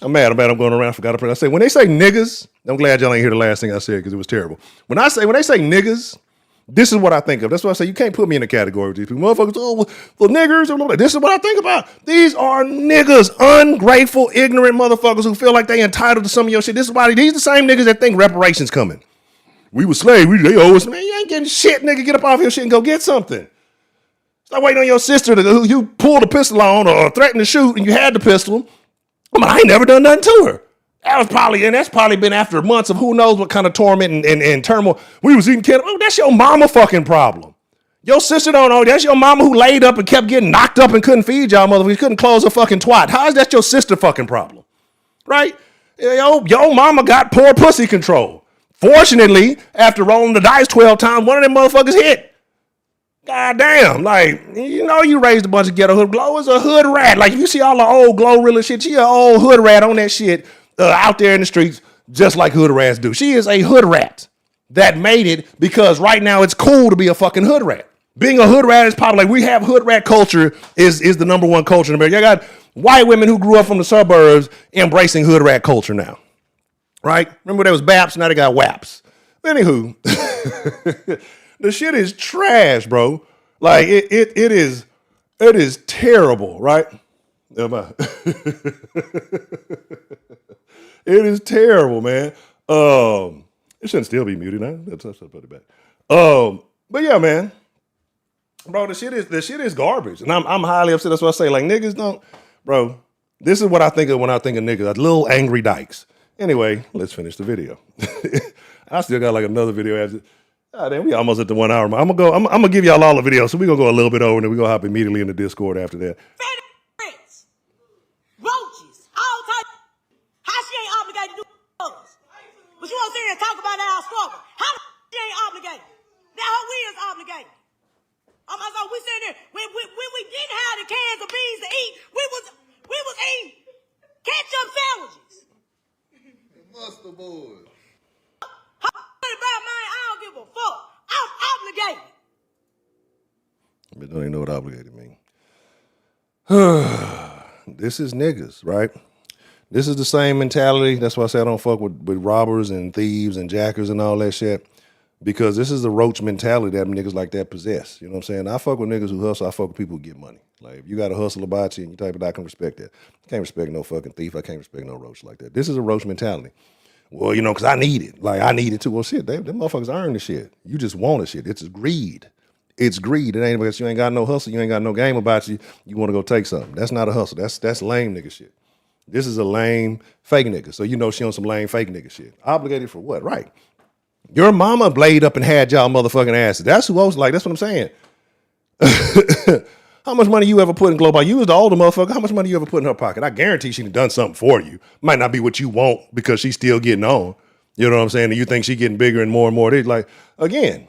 A: I'm mad. I'm going around. I forgot to. I say when they say niggas. I'm glad y'all ain't hear the last thing I said because it was terrible. When they say niggas, this is what I think of. That's why I say you can't put me in a category with these people. Motherfuckers, well niggers. This is what I think about. These are niggas, ungrateful, ignorant motherfuckers who feel like they entitled to some of your shit. This is why these the same niggas that think reparations coming. We were slaves. They owe us. Man, you ain't getting shit, nigga. Get up off your shit and go get something. Stop waiting on your sister who you pulled a pistol on or threatened to shoot and you had the pistol. I ain't never done nothing to her. That's probably been after months of who knows what kind of torment and turmoil. We was eating cannabis. Oh, that's your mama fucking problem. Your sister don't know. That's your mama who laid up and kept getting knocked up and couldn't feed y'all motherfuckers. Couldn't close her fucking twat. How is that your sister fucking problem? Right? Your mama got poor pussy control. Fortunately, after rolling the dice 12 times, one of them motherfuckers hit. God damn, you raised a bunch of ghetto hood. Glow is a hood rat. Like, if you see all the old Glorilla shit, she an old hood rat on that shit out there in the streets, just like hood rats do. She is a hood rat that made it because right now it's cool to be a fucking hood rat. Being a hood rat is probably, we have hood rat culture is the number one culture in America. You got white women who grew up from the suburbs embracing hood rat culture now. Right? Remember there was BAPs, now they got WAPs. Anywho, the shit is trash, bro. Like it is terrible, right? It is terrible, man. It shouldn't still be muted now. That's pretty bad. But yeah, man. Bro, the shit is garbage. And I'm highly upset. That's what I say. Like, niggas don't, bro. This is what I think of when I think of niggas. Like little angry dykes. Anyway, let's finish the video. I still got like another video after. God damn, we almost at the 1 hour. I'm gonna give y'all all the videos, so we're gonna go a little bit over and then we're gonna hop immediately into Discord after that.
B: Roaches, all types. How she ain't obligated to do us? But you won't sit here and talk about our struggle. How she ain't obligated? Now her we is obligated. So we sitting there when we didn't have the cans of beans to eat, we was eating ketchup sandwiches.
C: Mustard boys.
B: About mine, I don't give a fuck. I'm obligated.
A: But don't even know what obligated mean. This is niggas, right? This is the same mentality. That's why I say I don't fuck with robbers and thieves and jackers and all that shit. Because this is the roach mentality that niggas like that possess. You know what I'm saying? I fuck with niggas who hustle. I fuck with people who get money. Like, if you got a hustle about you and you type of, I can respect that. I can't respect no fucking thief. I can't respect no roach like that. This is a roach mentality. Well, because I need it. Like, I need it too. Well, shit, them motherfuckers earn the shit. You just want the shit. It's greed. It's greed. It ain't because you ain't got no hustle. You ain't got no game about you. You want to go take something. That's not a hustle. That's lame nigga shit. This is a lame fake nigga. So she on some lame fake nigga shit. Obligated for what? Right. Your mama blayed up and had y'all motherfucking asses. That's who I was like. That's what I'm saying. How much money you ever put in Global? You was the older motherfucker. How much money you ever put in her pocket? I guarantee she done something for you. Might not be what you want because she's still getting on. You know what I'm saying? And you think she getting bigger and more. They like, again,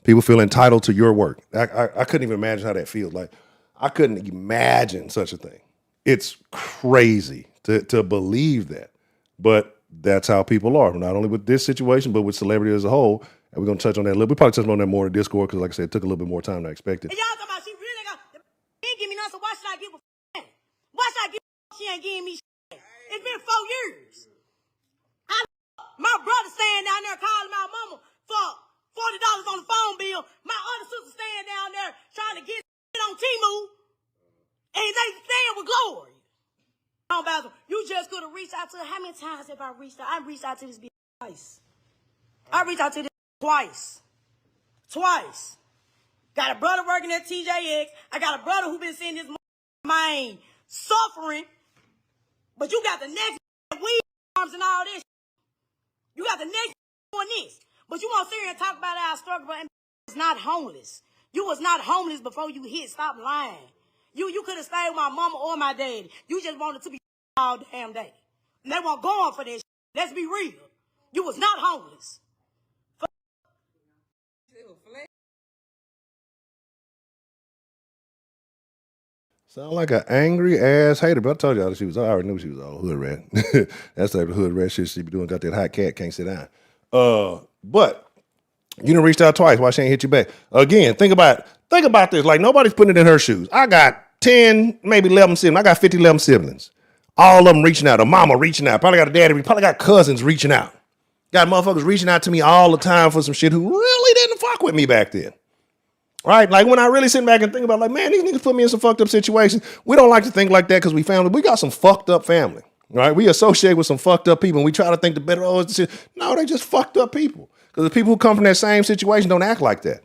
A: people feel entitled to your work. I couldn't even imagine how that feels. Like, I couldn't imagine such a thing. It's crazy to believe that. But that's how people are, not only with this situation, but with celebrity as a whole. And we're going to touch on that a little. We probably touch on that more in Discord because, like I said, it took a little bit more time than I expected.
D: And y'all talking about she really got, she ain't give me nothing, so why should I give a f***? Why should I give a f***? She ain't giving me shit. It's been 4 years. My brother staying down there calling my mama for $40 on the phone bill. My other sister staying down there trying to get shit on Timu. And they staying with Glory. You just could have reached out to her. How many times have I reached out? I reached out to this bitch twice. I reached out to this twice. Twice. Got a brother working at TJX. I got a brother who been seeing this man suffering. But you got the next weed arms and all this. You got the next on this. But you want to sit here and talk about our struggle, but it's not homeless. You was not homeless before you hit. Stop lying. You could have stayed with my mama or my daddy. You just wanted to be all damn day. And they weren't going for this. Let's be real. You was not homeless.
A: Sound like an angry ass hater, but I told y'all I already knew she was all hood rat. That's the type of hood rat shit she be doing. Got that hot cat, can't sit down. But you done reached out twice. Why she ain't hit you back? Again, think about this. Like, nobody's putting it in her shoes. I got 10, maybe 11 siblings. I got 50, 11 siblings. All of them reaching out. A mama reaching out. Probably got a daddy. Probably got cousins reaching out. Got motherfuckers reaching out to me all the time for some shit who really didn't fuck with me back then. Right? Like, when I really sit back and think about, like, man, these niggas put me in some fucked up situations. We don't like to think like that because we got some fucked up family. Right? We associate with some fucked up people and we try to think the better. No, they just fucked up people. Because the people who come from that same situation don't act like that.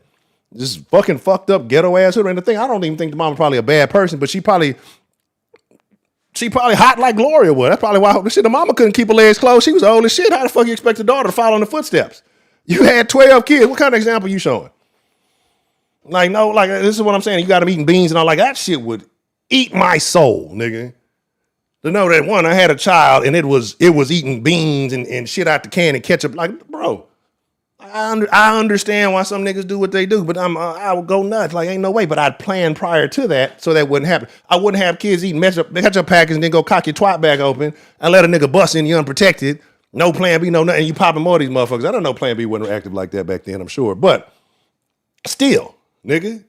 A: Just fucking fucked up ghetto ass hood. And the thing, I don't even think the mama probably a bad person, but she probably hot like Glorilla was. That's probably why the mama couldn't keep her legs closed. She was old as shit. How the fuck you expect a daughter to follow in the footsteps? You had 12 kids. What kind of example you showing? Like, no, like, this is what I'm saying. You got them eating beans and all. Like, that shit would eat my soul, nigga. To know that, one, I had a child and it was eating beans and shit out the can and ketchup. Like, bro, I understand why some niggas do what they do, but I would go nuts. Like, ain't no way. But I'd plan prior to that so that wouldn't happen. I wouldn't have kids eating ketchup packets and then go cock your twat back open and let a nigga bust in you unprotected. No plan B, no nothing. You popping more of these motherfuckers. I don't know plan B wasn't active like that back then, I'm sure. But still, nigga,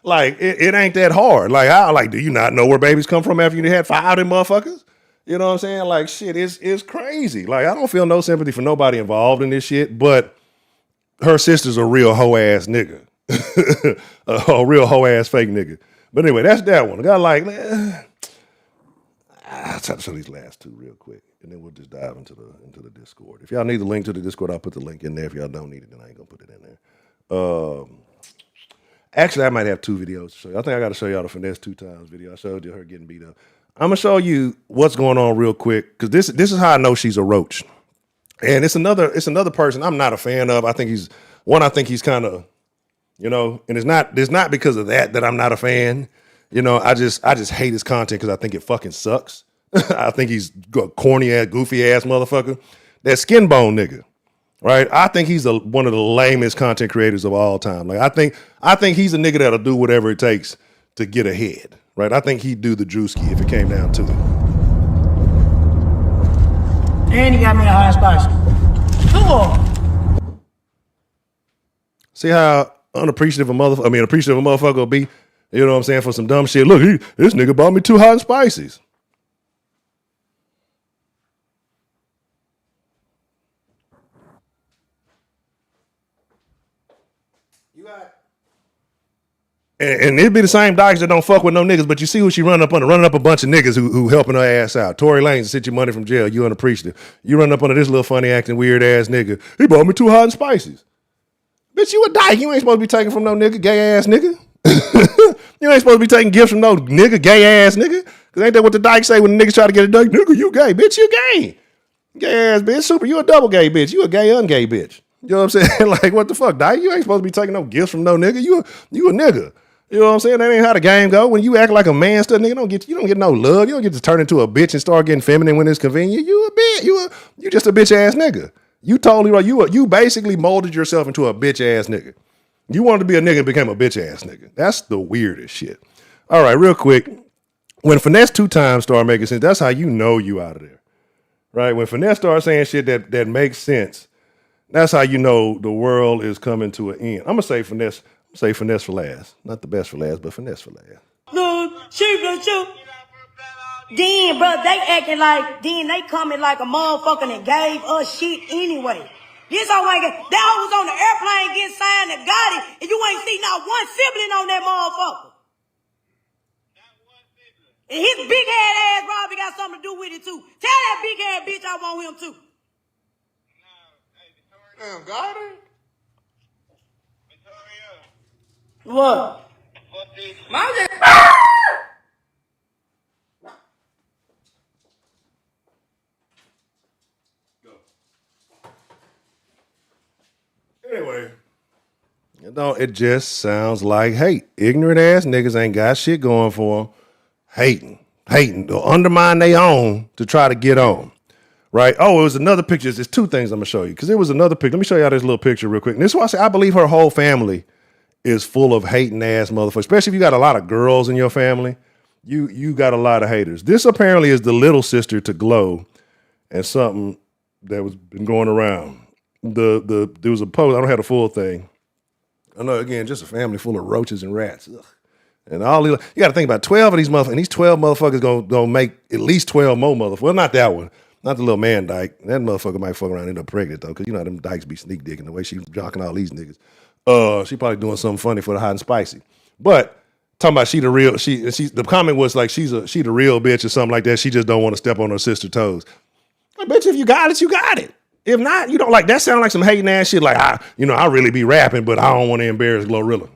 A: like, it ain't that hard. Like, do you not know where babies come from after you had 5 of them motherfuckers? You know what I'm saying? Like, shit, it's crazy. Like, I don't feel no sympathy for nobody involved in this shit, but her sister's a real hoe-ass nigga. a real hoe-ass fake nigga. But anyway, that's that one. I got I'll try to show these last two real quick, and then we'll just dive into the Discord. If y'all need the link to the Discord, I'll put the link in there. If y'all don't need it, then I ain't gonna put it in there. Actually, I might have 2 videos to show you. I think I got to show y'all the Finesse 2 times video. I showed you her getting beat up. I'm going to show you what's going on real quick, because this is how I know she's a roach. And it's another person I'm not a fan of. I think he's kind of, and it's not because of that I'm not a fan. I just hate his content because I think it fucking sucks. I think he's a corny ass, goofy ass motherfucker. That skin bone nigga. Right, I think he's one of the lamest content creators of all time. Like, I think he's a nigga that'll do whatever it takes to get ahead. Right, I think he'd do the Drewski if it came down to it.
B: And he got me a hot spicy. Come on.
A: See how appreciative a motherfucker will be. You know what I'm saying, for some dumb shit. Look, this nigga bought me 2 hot and spices. And it'd be the same docs that don't fuck with no niggas, but you see who she running up a bunch of niggas who helping her ass out. Tory Lanez sent you money from jail. You unappreciative. You run up under this little funny acting weird ass nigga. He bought me 2 hot and spices. Bitch, you a dyke. You ain't supposed to be taking from no nigga, gay ass nigga. You ain't supposed to be taking gifts from no nigga, gay ass nigga. Cause ain't that what the dyke say when the niggas try to get a dyke? Nigga, you gay. Bitch, you gay. Gay ass bitch. Super, you a double gay bitch. You a gay, ungay bitch. You know what I'm saying? Like, what the fuck, dyke? You ain't supposed to be taking no gifts from no nigga. You a nigga. You know what I'm saying? That ain't how the game go. When you act like a man stuff, nigga, you don't get no love. You don't get to turn into a bitch and start getting feminine when it's convenient. You a bitch. You just a bitch ass nigga. You totally right. You basically molded yourself into a bitch ass nigga. You wanted to be a nigga and became a bitch ass nigga. That's the weirdest shit. All right, real quick. When finesse 2 times start making sense, that's how you know you out of there, right? When finesse starts saying shit that makes sense, that's how you know the world is coming to an end. I'm gonna say finesse. Say finesse for last, not the best for last, but finesse for last.
D: No, shoot. Then, bro, they acting like, then they coming like a motherfucker and gave us shit anyway. This hoe ain't get, that hoe was on the airplane getting signed and got it, and you ain't seen not one sibling on that motherfucker. And his big head ass probably got something to do with it too. Tell that big head bitch I want him too.
C: Damn, got it?
D: What?
A: Anyway, it just sounds like hate. Ignorant ass niggas ain't got shit going for them. Hating, to undermine their own to try to get on. Right? Oh, it was another picture. There's 2 things I'm gonna show you because it was another picture. Let me show y'all this little picture real quick. And this is why I say I believe her whole family is full of hating ass motherfuckers. Especially if you got a lot of girls in your family, you got a lot of haters. This apparently is the little sister to Glow, and something that was been going around. There was a post. I don't have the full thing. I know, again, just a family full of roaches and rats. Ugh. And all these, you got to think about 12 of these motherfuckers. And these 12 motherfuckers gonna make at least 12 more motherfuckers. Well, not that one. Not the little man dyke. That motherfucker might fuck around and end up pregnant, though, because you know how them dykes be sneak dicking the way she's jocking all these niggas. She probably doing something funny for the hot and spicy. But talking about she the real, the comment was like she the real bitch or something like that. She just don't want to step on her sister's toes. Like, bitch, if you got it, you got it. If not, you don't. Like, that sound like some hating ass shit. Like, I really be rapping, but I don't want to embarrass Glorilla.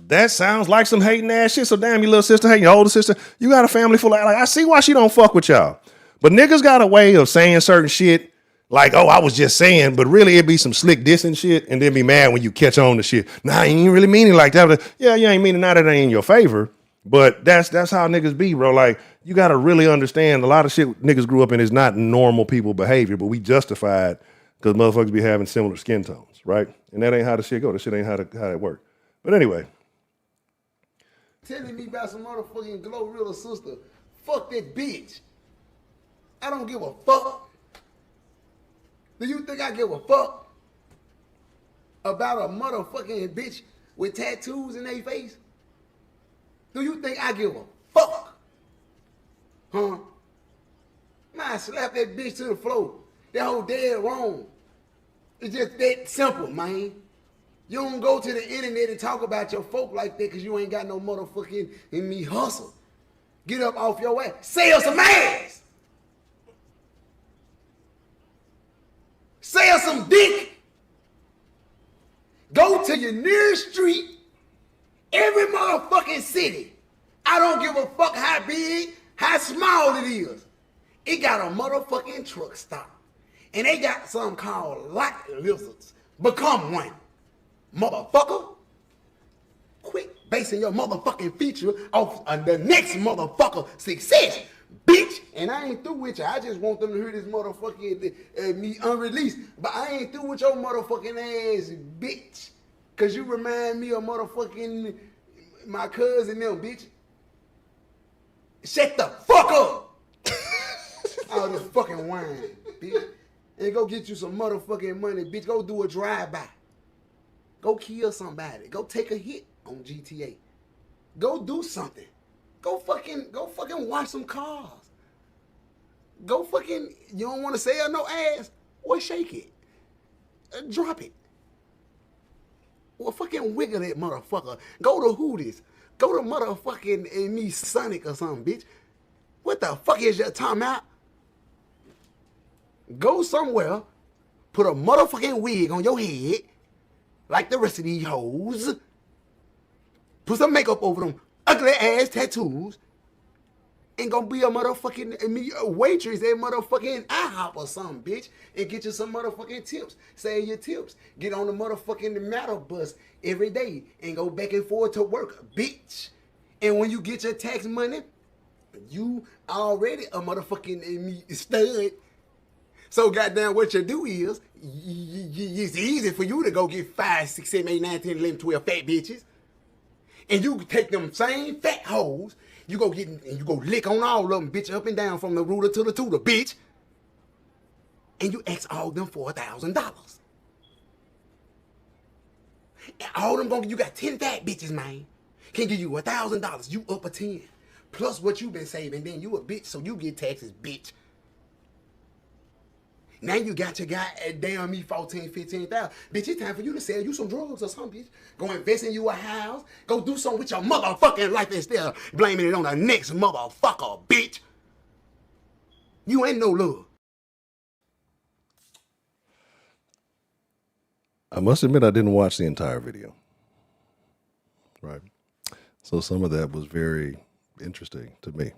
A: That sounds like some hating ass shit. So damn, your little sister hating your older sister. You got a family full of, like, I see why she don't fuck with y'all. But niggas got a way of saying certain shit like, oh, I was just saying, but really it be some slick dissing shit and then be mad when you catch on to shit. Nah, you ain't really mean it like that. But, yeah, you ain't meaning now that it ain't in your favor. But that's how niggas be, bro. Like, you got to really understand a lot of shit niggas grew up in is not normal people behavior, but we justify it because motherfuckers be having similar skin tones, right? And that ain't how the shit go. That shit ain't how it work. But anyway.
C: Telling me about some motherfucking Glorilla sister. Fuck that bitch. I don't give a fuck. Do you think I give a fuck about a motherfucking bitch with tattoos in their face? Do you think I give a fuck? Huh? Man, slap that bitch to the floor. That whole dead wrong. It's just that simple, man. You don't go to the internet and talk about your folk like that because you ain't got no motherfucking in me hustle. Get up off your ass. Sell some ass. Sell some dick. Go to your nearest street, every motherfucking city. I don't give a fuck how big, how small it is. It got a motherfucking truck stop. And they got something called light lizards. Become one. Motherfucker. Quit basing your motherfucking future off the next motherfucker success, bitch. And I ain't through with you. I just want them to hear this motherfucking me unreleased. But I ain't through with your motherfucking ass, bitch. Cause you remind me of motherfucking my cousin them, bitch. Shut the fuck up. All this fucking wine, bitch. And go get you some motherfucking money, bitch. Go do a drive-by. Go kill somebody. Go take a hit on GTA. Go do something. Go fucking wash some cars. Go fucking, you don't want to sell no ass? Well, shake it. Drop it. Well, fucking wiggle that motherfucker. Go to Hooters. Go to motherfucking me Sonic or something, bitch. What the fuck is your time out? Go somewhere, put a motherfucking wig on your head, like the rest of these hoes. Put some makeup over them ugly ass tattoos. And gonna be a motherfucking waitress at motherfucking IHOP or something, bitch. And get you some motherfucking tips. Say your tips. Get on the motherfucking matter bus every day and go back and forth to work, bitch. And when you get your tax money, you already a motherfucking stud. So goddamn what you do is, it's easy for you to go get 5, 6, 7, 8, 9, 10, 11, 12 fat bitches. And you take them same fat hoes, you go get and you go lick on all of them, bitch, up and down from the ruler to the tutor, bitch. And you ask all them for $1,000. And all them you got 10 fat bitches, man. Can give you $1,000. You up a 10. Plus what you been saving, then you a bitch, so you get taxes, bitch. Now you got your guy at damn me 14, 15,000. Bitch, it's time for you to sell you some drugs or something, bitch. Go invest in you a house. Go do something with your motherfucking life instead of blaming it on the next motherfucker, bitch. You ain't no love.
A: I must admit I didn't watch the entire video. Right. So some of that was very interesting to me.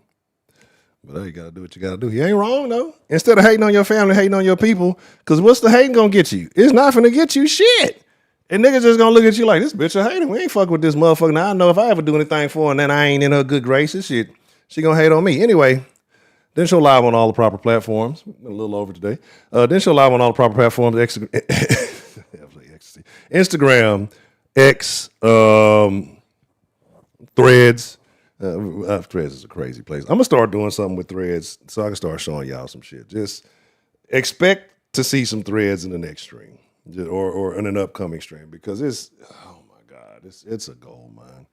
A: But hey, you gotta do what you gotta do. You ain't wrong though. Instead of hating on your family, hating on your people, because what's the hating gonna get you? It's not gonna get you shit. And niggas just gonna look at you like, this bitch a hater. We ain't fucking with this motherfucker. Now I know if I ever do anything for her and then I ain't in her good graces, shit, she gonna hate on me. Anyway, then show live on all the proper platforms. A little over today. Then show live on all the proper platforms. Instagram, X, Threads. Threads is a crazy place. I'm gonna start doing something with Threads so I can start showing y'all some shit. Just expect to see some Threads in the next stream, or in an upcoming stream, because it's, oh my god, it's a gold mine.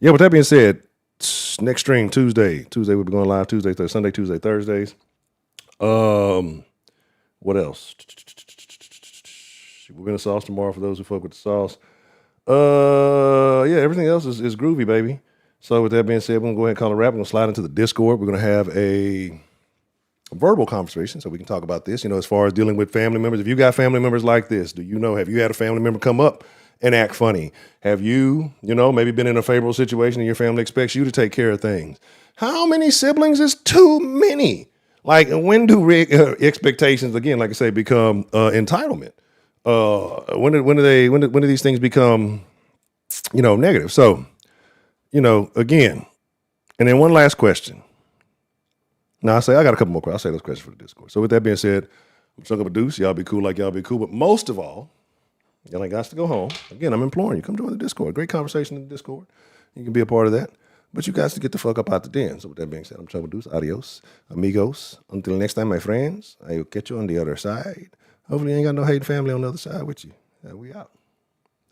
A: Yeah. With that being said, next stream Tuesday we'll be going live Tuesday, Sunday, Tuesday, Thursdays. What else? We're gonna sauce tomorrow for those who fuck with the sauce. Yeah, everything else is groovy, baby. So with that being said, we're gonna go ahead and call it a wrap. We're gonna slide into the Discord. We're gonna have a verbal conversation so we can talk about this, as far as dealing with family members. If you got family members like this, have you had a family member come up and act funny? Have you, maybe been in a favorable situation and your family expects you to take care of things? How many siblings is too many? Like, when do expectations, again, like I say, become entitlement? When do these things become, negative? So, again, and then one last question. Now I got a couple more questions. I'll say those questions for the Discord. So with that being said, I'm Chunk Up a Deuce. Y'all be cool like y'all be cool. But most of all, y'all ain't got to go home. Again, I'm imploring you, come join the Discord. Great conversation in the Discord. You can be a part of that. But you guys to get the fuck up out the den. So with that being said, I'm Chunk Up a Deuce. Adios, amigos. Until next time, my friends, I will catch you on the other side. Hopefully you ain't got no hating family on the other side with you. We out.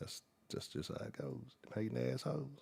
A: That's just how it goes. Hating assholes.